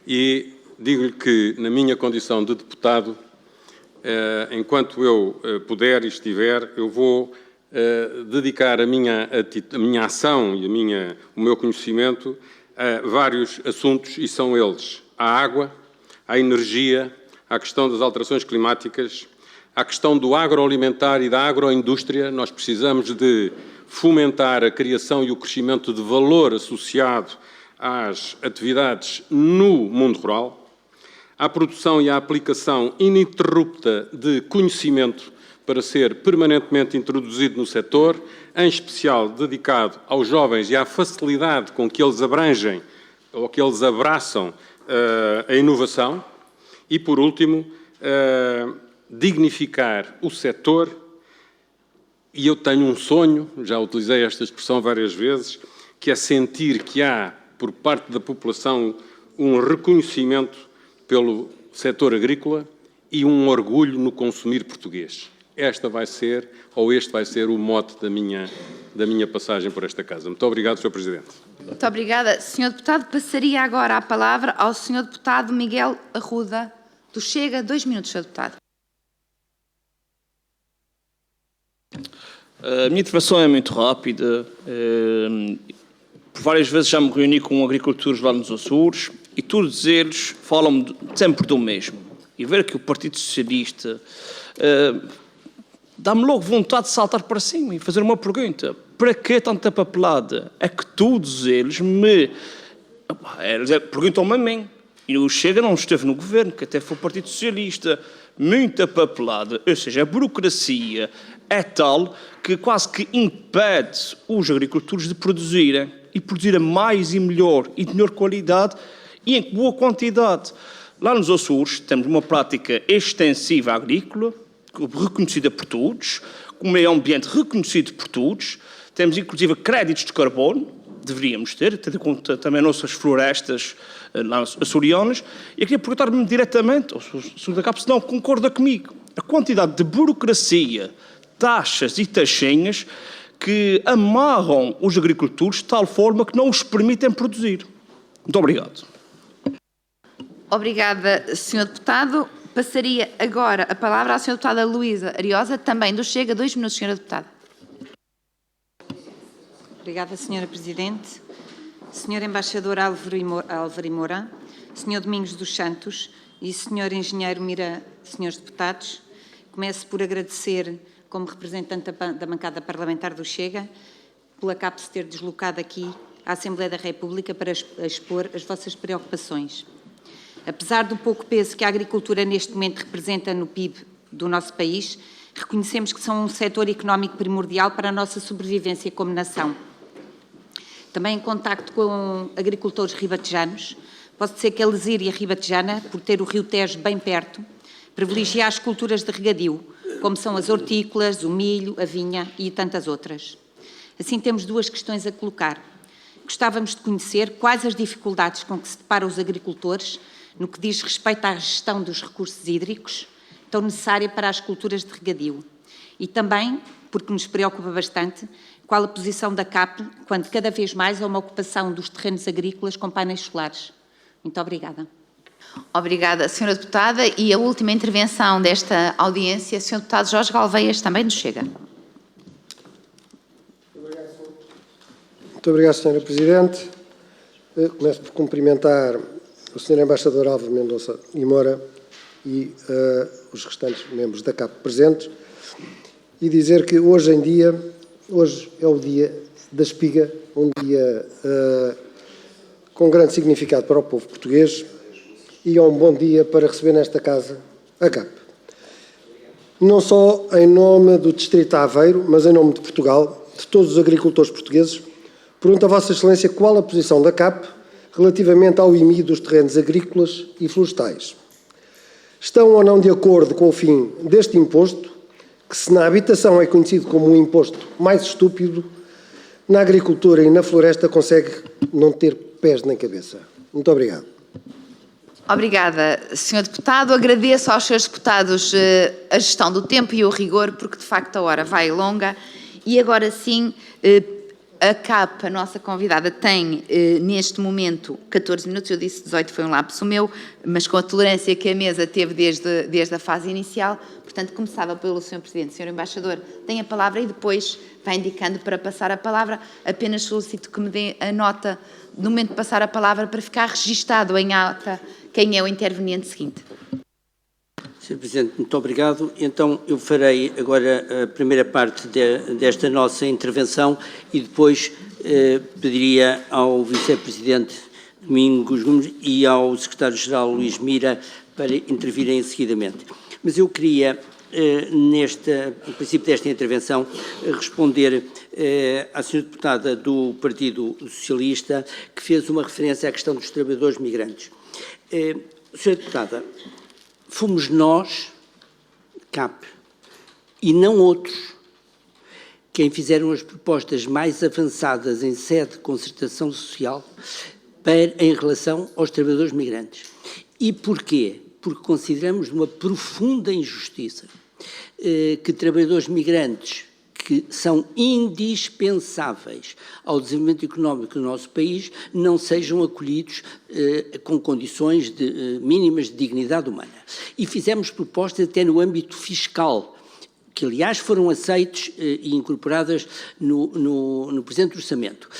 e digo-lhe que, na minha condição de deputado, enquanto eu puder e estiver, eu vou dedicar a minha ação e o meu conhecimento a vários assuntos, e são eles a água, a energia, a questão das alterações climáticas, a questão do agroalimentar e da agroindústria. Nós precisamos de fomentar a criação e o crescimento de valor associado às atividades no mundo rural, à produção e à aplicação ininterrupta de conhecimento para ser permanentemente introduzido no setor, em especial dedicado aos jovens e à facilidade com que eles abrangem ou que eles abraçam a inovação e, por último, dignificar o setor. E eu tenho um sonho, já utilizei esta expressão várias vezes, que é sentir que há, por parte da população, um reconhecimento pelo setor agrícola e um orgulho no consumir português. Este vai ser o mote da minha passagem por esta casa. Muito obrigado, Sr. Presidente. Muito obrigada. Sr. Deputado, passaria agora a palavra ao Sr. Deputado Miguel Arruda, do Chega. 2 minutos, Sr. Deputado. A minha intervenção é muito rápida. Por várias vezes já me reuni com agricultores lá nos Açores e todos eles falam sempre do mesmo. E ver que o Partido Socialista dá-me logo vontade de saltar para cima e fazer uma pergunta. Para que tanta papelada? É que todos eles perguntam-me a mim. E o Chega não esteve no governo, que até foi o Partido Socialista. Muita papelada, ou seja, a burocracia é tal que quase que impede os agricultores de produzirem e produzirem mais e melhor e de melhor qualidade e em boa quantidade. Lá nos Açores temos uma prática extensiva agrícola, reconhecida por todos, com um meio ambiente reconhecido por todos, temos inclusive créditos de carbono, deveríamos ter, tendo em conta também as nossas florestas açorianas, e eu queria perguntar-me diretamente ao Sr. da CAP se não concorda comigo. A quantidade de burocracia, taxas e taxinhas que amarram os agricultores de tal forma que não os permitem produzir. Muito obrigado. Obrigada, Sr. Deputado. Passaria agora a palavra à Sra. Deputada Luísa Ariosa, também do Chega. 2 minutos, Sra. Deputada. Obrigada, Sra. Presidente. Sr. Embaixador Álvaro Moura, Sr. Domingos dos Santos e Sr. Engenheiro Mira, Srs. Deputados, começo por agradecer, como representante da bancada parlamentar do Chega, pela CAP se ter deslocado aqui à Assembleia da República para expor as vossas preocupações. Apesar do pouco peso que a agricultura neste momento representa no PIB do nosso país, reconhecemos que são um setor económico primordial para a nossa sobrevivência como nação. Também em contacto com agricultores ribatejanos, posso dizer que a Lesíria ribatejana, por ter o Rio Tejo bem perto, privilegia as culturas de regadio, como são as hortícolas, o milho, a vinha e tantas outras. Assim, temos 2 questões a colocar. Gostávamos de conhecer quais as dificuldades com que se deparam os agricultores no que diz respeito à gestão dos recursos hídricos, tão necessária para as culturas de regadio. E também, porque nos preocupa bastante, qual a posição da CAP quando cada vez mais há uma ocupação dos terrenos agrícolas com painéis solares. Muito obrigada. Obrigada, Sra. Deputada. E a última intervenção desta audiência, Sr. Deputado Jorge Galveias, também do Chega. Muito obrigado, Sra. Presidente. Começo por cumprimentar o Sr. Embaixador Álvaro Mendonça e Moura e os restantes membros da CAP presentes e dizer que hoje é o dia da espiga, um dia com grande significado para o povo português e é um bom dia para receber nesta casa a CAP. Não só em nome do Distrito de Aveiro, mas em nome de Portugal, de todos os agricultores portugueses, pergunto a Vossa Excelência qual a posição da CAP relativamente ao IMI dos terrenos agrícolas e florestais. Estão ou não de acordo com o fim deste imposto, que se na habitação é conhecido como um imposto mais estúpido, na agricultura e na floresta consegue não ter pés nem cabeça? Muito obrigado. Obrigada, Sr. Deputado. Agradeço aos Srs. Deputados a gestão do tempo e o rigor, porque de facto a hora vai longa. E agora sim, a CAP, a nossa convidada, tem neste momento 14 minutos. Eu disse 18, foi um lapso meu, mas com a tolerância que a mesa teve desde a fase inicial. Portanto, começava pelo Sr. Presidente. Sr. Embaixador, tem a palavra e depois vai indicando para passar a palavra. Apenas solicito que me dê a nota no momento de passar a palavra para ficar registado em ata quem é o interveniente seguinte. Sr. Presidente, muito obrigado. Então, eu farei agora a primeira parte desta nossa intervenção e depois pediria ao Vice-Presidente Domingos Gomes e ao Secretário-Geral Luís Mira para intervirem seguidamente. Mas eu queria, no princípio desta intervenção, responder à senhora deputada do Partido Socialista, que fez uma referência à questão dos trabalhadores migrantes. Senhora deputada, fomos nós, CAP, e não outros, quem fizeram as propostas mais avançadas em sede de concertação social em relação aos trabalhadores migrantes. E porquê? Porque consideramos uma profunda injustiça que trabalhadores migrantes que são indispensáveis ao desenvolvimento económico do nosso país não sejam acolhidos com condições mínimas de dignidade humana. E fizemos propostas até no âmbito fiscal, que aliás foram aceitos e incorporadas no presente orçamento,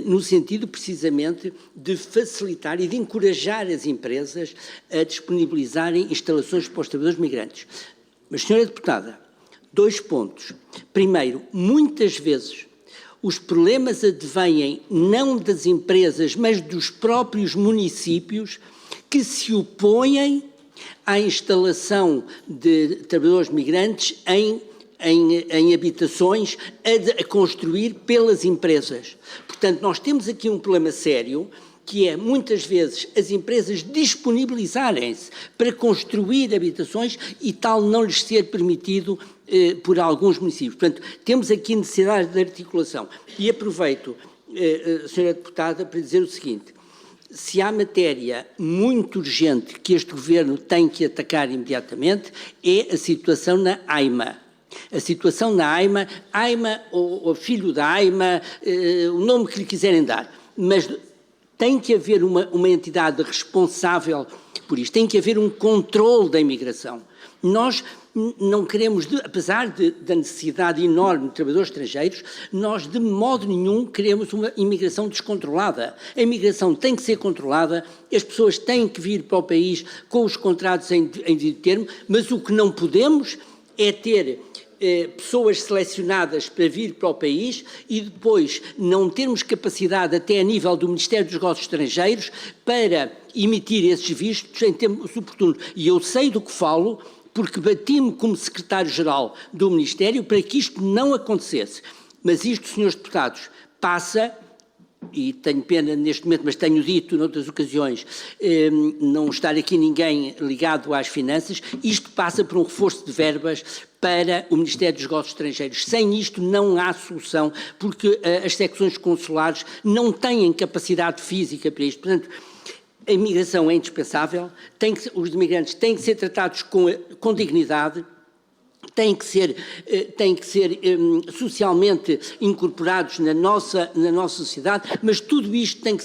no sentido precisamente de facilitar e de encorajar as empresas a disponibilizarem instalações para os trabalhadores migrantes. Mas, senhora deputada, 2 pontos. Primeiro, muitas vezes os problemas advêm não das empresas, mas dos próprios municípios que se opõem à instalação de trabalhadores migrantes em habitações a construir pelas empresas. Portanto, nós temos aqui um problema sério, que é, muitas vezes, as empresas disponibilizarem-se para construir habitações e tal não lhes ser permitido por alguns municípios. Portanto, temos aqui necessidade de articulação. E aproveito, senhora deputada, para dizer o seguinte: se há matéria muito urgente que este Governo tem que atacar imediatamente, é a situação na AIMA. A situação na AIMA, ou filho da AIMA, o nome que lhe quiserem dar, mas tem que haver uma entidade responsável por isto, tem que haver um controle da imigração. Nós não queremos, apesar da necessidade enorme de trabalhadores estrangeiros, nós de modo nenhum queremos uma imigração descontrolada. A imigração tem que ser controlada, as pessoas têm que vir para o país com os contratos em devido termo, mas o que não podemos é ter pessoas selecionadas para vir para o país e depois não termos capacidade até a nível do Ministério dos Negócios Estrangeiros para emitir esses vistos em tempos oportunos. E eu sei do que falo, porque bati-me como secretário-geral do Ministério para que isto não acontecesse. Mas isto, senhores deputados, passa, e tenho pena neste momento, mas tenho dito noutras ocasiões, não estar aqui ninguém ligado às finanças, isto passa por um reforço de verbas para o Ministério dos Negócios Estrangeiros. Sem isto não há solução, porque as secções consulares não têm capacidade física para isto. Portanto, a imigração é indispensável, os imigrantes têm que ser tratados com dignidade, têm que ser socialmente incorporados na nossa sociedade, mas tudo isto tem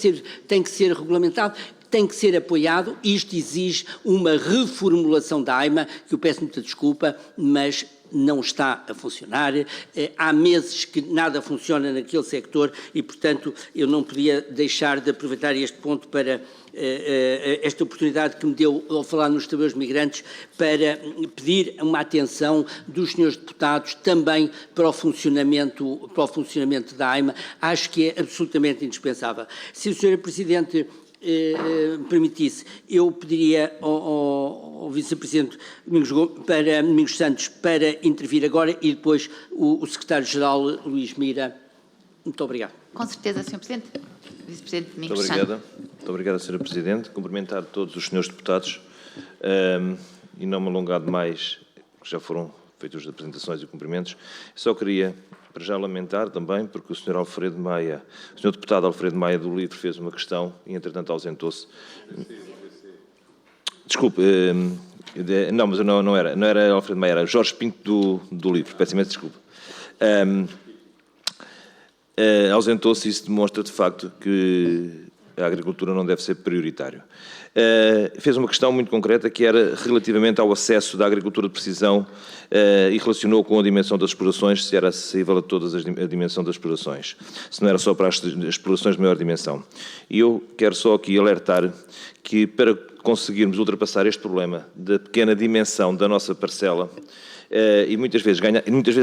que ser regulamentado, tem que ser apoiado. Isto exige uma reformulação da AIMA, que eu peço muita desculpa, mas não está a funcionar. Há meses que nada funciona naquele sector e, portanto, eu não podia deixar de aproveitar este ponto para esta oportunidade que me deu ao falar nos trabalhadores migrantes para pedir uma atenção dos senhores deputados também para o funcionamento da AIMA. Acho que é absolutamente indispensável. Se o Sr. Presidente me permitisse, eu pediria ao Vice-Presidente Domingos Santos para intervir agora e depois o Secretário-Geral Luís Mira. Muito obrigado. Com certeza, Sr. Presidente. Vice-Presidente Domingos Muito Santos. obrigado. Muito obrigado, Sra. Presidente. Cumprimentar todos os senhores deputados e não me alongar demais, que já foram feitas as apresentações e cumprimentos. Só queria, para já, lamentar também, porque o Sr. Deputado Alfredo Maia do LIVRE fez uma questão e, entretanto, ausentou-se. Desculpe, não, mas não era Alfredo Maia, era Jorge Pinto do LIVRE, peço imensa desculpa. Ausentou-se e isso demonstra, de facto, que a agricultura não deve ser prioritário. Fez uma questão muito concreta que era relativamente ao acesso da agricultura de precisão e relacionou com a dimensão das explorações, se era acessível a todas a dimensão das explorações, se não era só para as explorações de maior dimensão. E eu quero só aqui alertar que para conseguirmos ultrapassar este problema da pequena dimensão da nossa parcela, e muitas vezes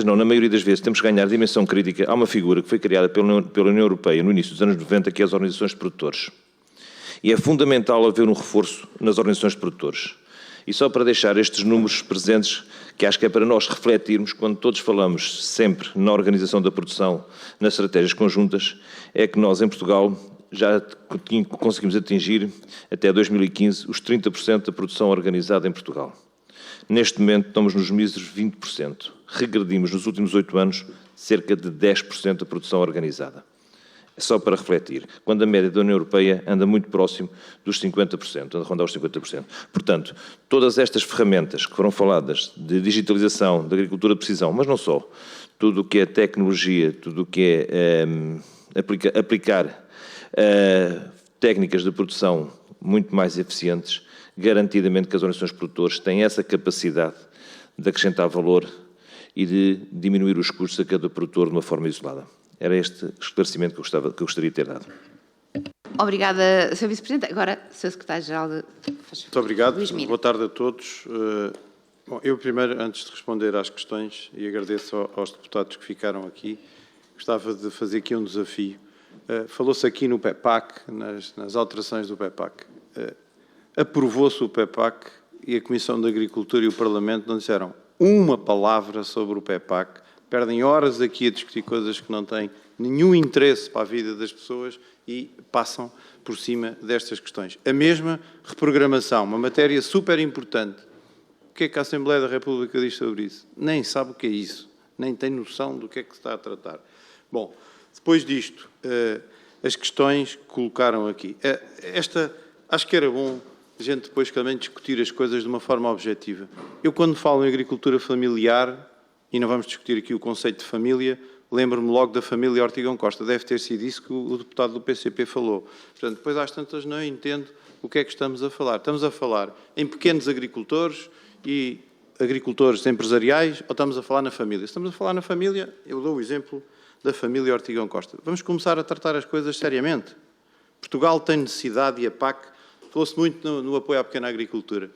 não, na maioria das vezes temos que ganhar dimensão crítica, há uma figura que foi criada pela União Europeia no início dos anos 90, que é as organizações de produtores. E é fundamental haver um reforço nas organizações de produtores. E só para deixar estes números presentes, que acho que é para nós refletirmos, quando todos falamos sempre na organização da produção, nas estratégias conjuntas, é que nós em Portugal já conseguimos atingir, até 2015, os 30% da produção organizada em Portugal. Neste momento estamos nos míseros 20%. Regredimos nos últimos 8 anos cerca de 10% da produção organizada. É só para refletir, quando a média da União Europeia anda muito próximo dos 50%, anda a rondar os 50%. Portanto, todas estas ferramentas que foram faladas de digitalização, de agricultura de precisão, mas não só, tudo o que é tecnologia, tudo o que é aplicar técnicas de produção muito mais eficientes, garantidamente que as organizações de produtores têm essa capacidade de acrescentar valor e de diminuir os custos a cada produtor de uma forma isolada. Era este esclarecimento que eu gostaria de ter dado. Obrigada, Sr. Vice-Presidente. Agora, Sr. Secretário-Geral. Muito obrigado. Boa tarde a todos. Bom, eu primeiro, antes de responder às questões, e agradeço aos deputados que ficaram aqui, gostava de fazer aqui um desafio. Falou-se aqui no PEPAC, nas alterações do PEPAC. Aprovou-se o PEPAC e a Comissão de Agricultura e o Parlamento não disseram uma palavra sobre o PEPAC. Perdem horas aqui a discutir coisas que não têm nenhum interesse para a vida das pessoas e passam por cima destas questões. A mesma reprogramação, uma matéria super importante. O que é que a Assembleia da República diz sobre isso? Nem sabe o que é isso, nem tem noção do que é que se está a tratar. Bom, depois disto, as questões que colocaram aqui. Acho que era bom a gente depois também discutir as coisas de uma forma objetiva. Eu, quando falo em agricultura familiar, e não vamos discutir aqui o conceito de família, lembro-me logo da família Ortigão Costa. Deve ter sido isso que o deputado do PCP falou. Portanto, depois às tantas não entendo o que é que estamos a falar. Estamos a falar em pequenos agricultores e agricultores empresariais ou estamos a falar na família? Se estamos a falar na família, eu dou o exemplo da família Ortigão Costa. Vamos começar a tratar as coisas seriamente. Portugal tem necessidade e a PAC falou-se muito no apoio à pequena agricultura.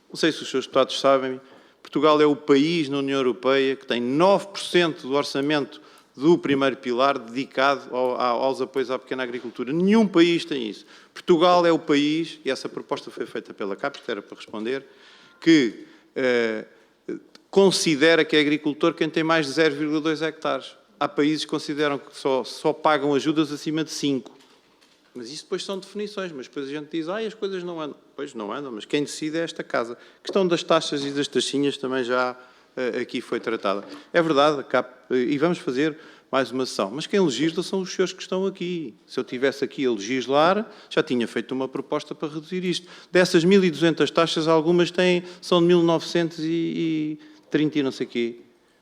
Não sei se os seus deputados sabem, Portugal é o país na União Europeia que tem 9% do orçamento do primeiro pilar dedicado aos apoios à pequena agricultura. Nenhum país tem isso. Portugal é o país, e essa proposta foi feita pela CAP, isto era para responder, que considera que é agricultor quem tem mais de 0,2 hectares. Há países que consideram que só pagam ajudas acima de 5. Mas isso depois são definições, mas depois a gente diz, as coisas não andam. Pois não andam, mas quem decide é esta casa. A questão das taxas e das taxinhas também já aqui foi tratada. É verdade, e vamos fazer mais uma sessão, mas quem legisla são os senhores que estão aqui. Se eu estivesse aqui a legislar, já tinha feito uma proposta para reduzir isto. Dessas 1.200 taxas, algumas são de 1930 e não sei o quê.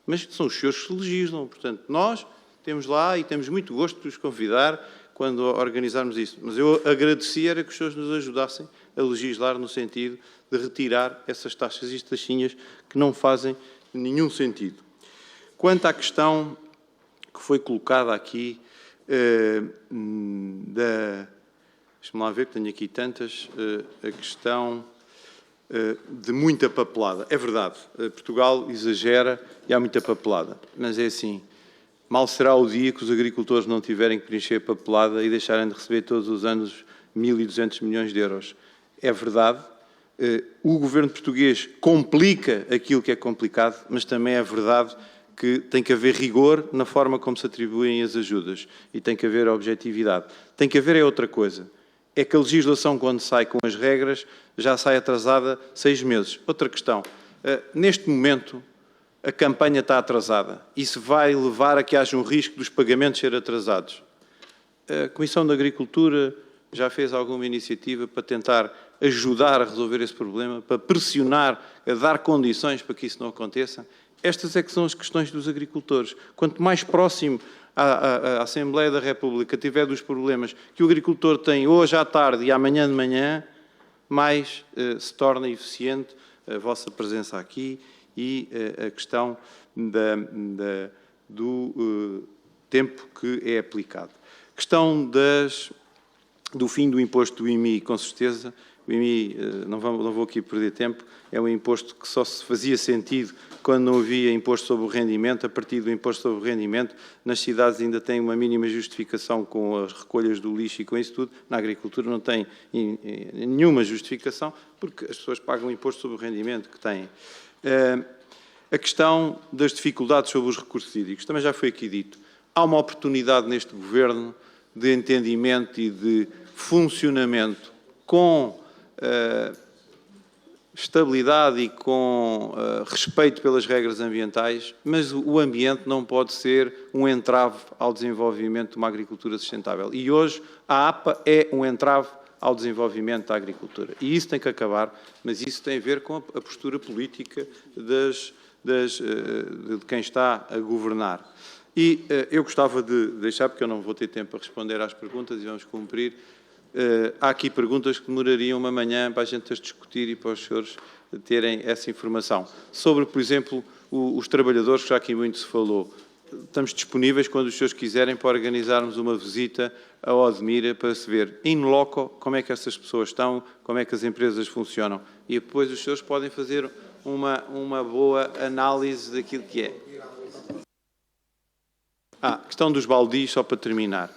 Mas são os senhores que legislam. Portanto, nós temos lá e temos muito gosto de os convidar quando organizarmos isso. Mas eu agradecia era que os senhores nos ajudassem a legislar no sentido de retirar essas taxas e taxinhas que não fazem nenhum sentido. Quanto à questão que foi colocada aqui deixa-me lá ver, que tenho aqui tantas, a questão de muita papelada. É verdade, Portugal exagera e há muita papelada, mas é assim, mal será o dia que os agricultores não tiverem que preencher papelada e deixarem de receber todos os anos 1.200 milhões de euros. É verdade, o governo português complica aquilo que é complicado, mas também é verdade que tem que haver rigor na forma como se atribuem as ajudas e tem que haver objetividade. Tem que haver é outra coisa. É que a legislação, quando sai com as regras, já sai atrasada 6 meses. Outra questão. Neste momento, a campanha está atrasada. Isso vai levar a que haja um risco dos pagamentos ser atrasados. A Comissão de Agricultura já fez alguma iniciativa para tentar ajudar a resolver esse problema, para pressionar, a dar condições para que isso não aconteça? Estas é que são as questões dos agricultores. Quanto mais próximo a Assembleia da República tiver dos problemas que o agricultor tem hoje à tarde e amanhã de manhã, mais se torna eficiente a vossa presença aqui e a questão do tempo que é aplicado. Questão do fim do imposto do IMI, com certeza. O IMI, não vou aqui perder tempo, é um imposto que só se fazia sentido quando não havia imposto sobre o rendimento. A partir do imposto sobre o rendimento, nas cidades ainda tem uma mínima justificação com as recolhas do lixo e com isso tudo. Na agricultura não tem nenhuma justificação, porque as pessoas pagam o imposto sobre o rendimento que têm. A questão das dificuldades sobre os recursos hídricos, também já foi aqui dito. Há uma oportunidade neste Governo de entendimento e de funcionamento com estabilidade e com respeito pelas regras ambientais, mas o ambiente não pode ser um entrave ao desenvolvimento de uma agricultura sustentável. E hoje a APA é um entrave ao desenvolvimento da agricultura. E isso tem que acabar, mas isso tem a ver com a postura política de quem está a governar. E eu gostava de deixar, porque eu não vou ter tempo para responder às perguntas e vamos cumprir. Há aqui perguntas que demorariam uma manhã para a gente as discutir e para os senhores terem essa informação. Sobre, por exemplo, os trabalhadores, que já aqui muito se falou. Estamos disponíveis, quando os senhores quiserem, para organizarmos uma visita a Odmira para se ver, in loco, como é que essas pessoas estão, como é que as empresas funcionam. E depois os senhores podem fazer uma boa análise daquilo que é. Questão dos baldios, só para terminar.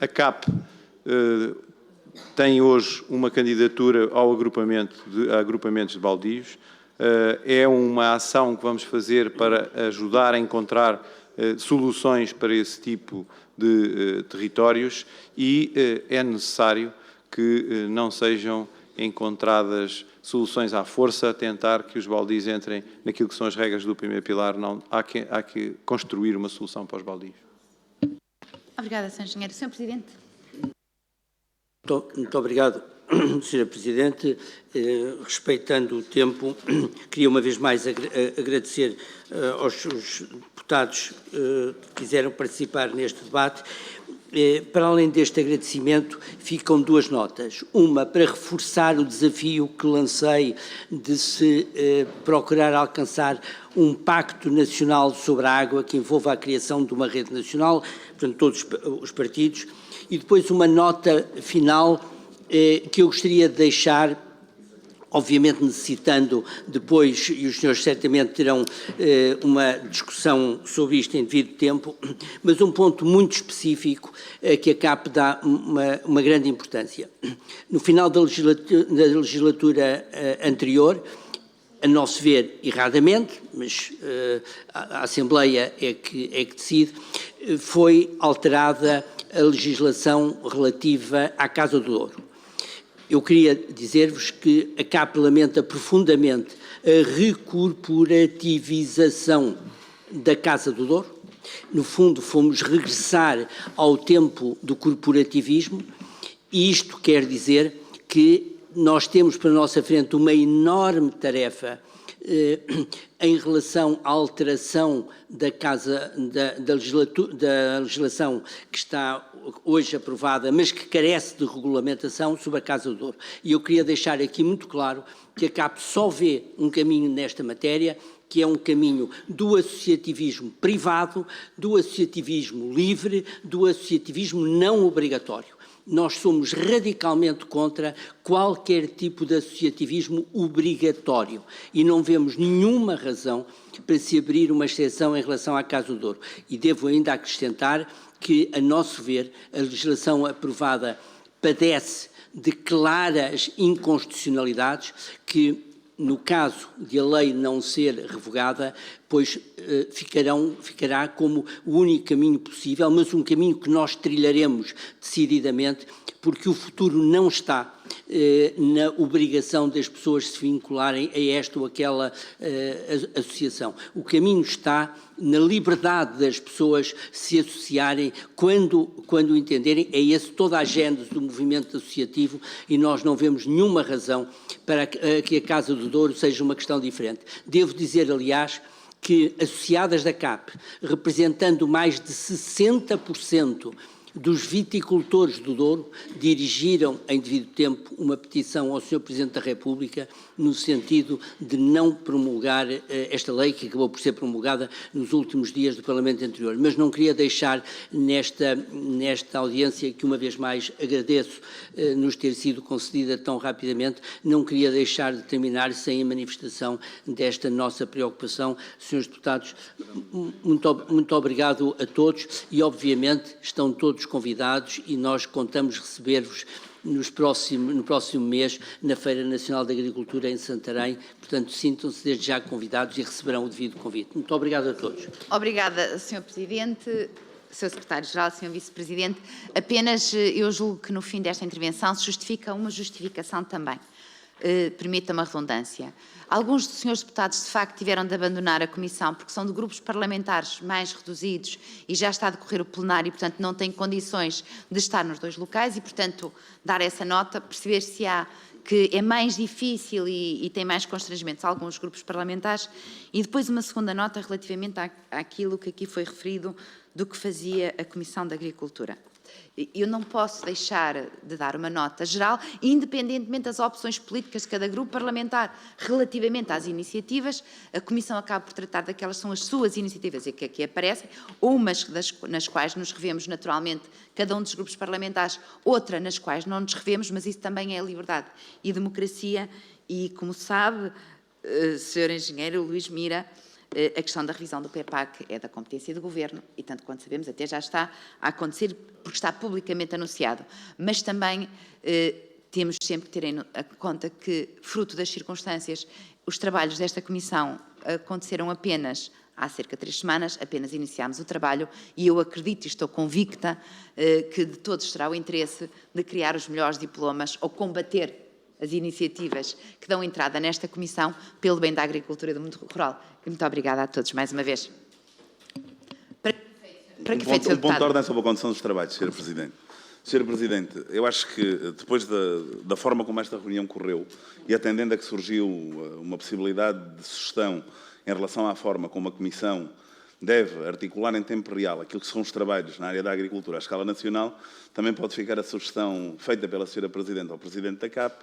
A CAP tem hoje uma candidatura ao agrupamentos de baldios. É uma ação que vamos fazer para ajudar a encontrar soluções para esse tipo de territórios e é necessário que não sejam encontradas soluções à força, a tentar que os baldios entrem naquilo que são as regras do primeiro pilar. Não, há que construir uma solução para os baldios. Obrigada, Sr. Engenheiro. Sr. Presidente. Muito obrigado, Sra. Presidente. Respeitando o tempo, queria uma vez mais agradecer aos deputados que quiseram participar neste debate. Para além deste agradecimento, ficam duas notas. Uma, para reforçar o desafio que lancei de se procurar alcançar um pacto nacional sobre a água que envolva a criação de uma rede nacional, portanto, todos os partidos. E depois uma nota final que eu gostaria de deixar, obviamente necessitando depois, e os senhores certamente terão uma discussão sobre isto em devido tempo, mas um ponto muito específico que a CAP dá uma grande importância. No final da legislatura anterior, a nosso ver erradamente, mas a Assembleia é que decide, foi alterada a legislação relativa à Casa do Douro. Eu queria dizer-vos que a CAP lamenta profundamente a recorporativização da Casa do Douro. No fundo, fomos regressar ao tempo do corporativismo e isto quer dizer que nós temos para a nossa frente uma enorme tarefa em relação à alteração da legislação que está hoje aprovada, mas que carece de regulamentação sobre a Casa do Douro. E eu queria deixar aqui muito claro que a CAP só vê um caminho nesta matéria, que é um caminho do associativismo privado, do associativismo livre, do associativismo não obrigatório. Nós somos radicalmente contra qualquer tipo de associativismo obrigatório e não vemos nenhuma razão para se abrir uma exceção em relação à Casa do Douro. E devo ainda acrescentar que, a nosso ver, a legislação aprovada padece de claras inconstitucionalidades que, no caso de a lei não ser revogada, pois ficará como o único caminho possível, mas um caminho que nós trilharemos decididamente, porque o futuro não está na obrigação das pessoas se vincularem a esta ou aquela associação. O caminho está na liberdade das pessoas se associarem quando entenderem. É esse toda a gênese do movimento associativo e nós não vemos nenhuma razão para que a Casa do Douro seja uma questão diferente. Devo dizer, aliás, que associadas da CAP, representando mais de 60% dos viticultores do Douro, dirigiram em devido tempo uma petição ao Sr. Presidente da República no sentido de não promulgar esta lei, que acabou por ser promulgada nos últimos dias do Parlamento anterior. Mas não queria deixar nesta audiência, que uma vez mais agradeço nos ter sido concedida tão rapidamente, não queria deixar de terminar sem a manifestação desta nossa preocupação. Senhores deputados, muito obrigado a todos e, obviamente, estão todos convidados e nós contamos receber-vos no próximo mês na Feira Nacional da Agricultura em Santarém. Portanto, sintam-se desde já convidados e receberão o devido convite. Muito obrigado a todos. Obrigada, Sr. Presidente, Sr. Secretário-Geral, Sr. Vice-Presidente. Apenas eu julgo que no fim desta intervenção se justifica uma justificação também. Permita-me a redundância. Alguns dos senhores deputados, de facto, tiveram de abandonar a Comissão porque são de grupos parlamentares mais reduzidos e já está a decorrer o plenário e, portanto, não têm condições de estar nos dois locais e, portanto, dar essa nota, perceber se há que é mais difícil e tem mais constrangimentos a alguns grupos parlamentares. E depois uma segunda nota relativamente àquilo que aqui foi referido do que fazia a Comissão da Agricultura. Eu não posso deixar de dar uma nota geral, independentemente das opções políticas de cada grupo parlamentar relativamente às iniciativas. A Comissão acaba por tratar daquelas que são as suas iniciativas e que aqui aparecem, umas nas quais nos revemos naturalmente, cada um dos grupos parlamentares, outra nas quais não nos revemos, mas isso também é liberdade e democracia. E, como sabe, Sr. Engenheiro Luís Mira, a questão da revisão do PEPAC é da competência do Governo e, tanto quanto sabemos, até já está a acontecer porque está publicamente anunciado. Mas também temos sempre que ter em conta que, fruto das circunstâncias, os trabalhos desta Comissão aconteceram apenas há cerca de 3 semanas, apenas iniciámos o trabalho e eu acredito e estou convicta que de todos será o interesse de criar os melhores diplomas ou combater as iniciativas que dão entrada nesta Comissão pelo bem da agricultura e do mundo rural. Muito obrigada a todos, mais uma vez. Para que um ponto de ordem sobre a condução dos trabalhos, Sr. Presidente. Sr. Presidente, eu acho que depois da forma como esta reunião correu e atendendo a que surgiu uma possibilidade de sugestão em relação à forma como a Comissão deve articular em tempo real aquilo que são os trabalhos na área da agricultura à escala nacional, também pode ficar a sugestão feita pela Sra. Presidente ao Presidente da CAP,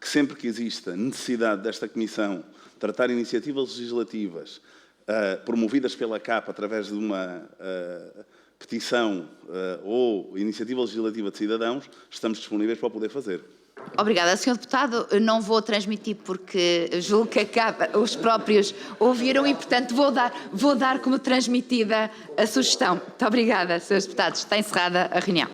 que sempre que exista necessidade desta Comissão tratar iniciativas legislativas promovidas pela CAP através de uma petição ou iniciativa legislativa de cidadãos, estamos disponíveis para o poder fazer. Obrigada, Sr. Deputado. Eu não vou transmitir porque julgo que a CAP, os próprios ouviram e, portanto, vou dar como transmitida a sugestão. Muito obrigada, Srs. Deputados. Está encerrada a reunião.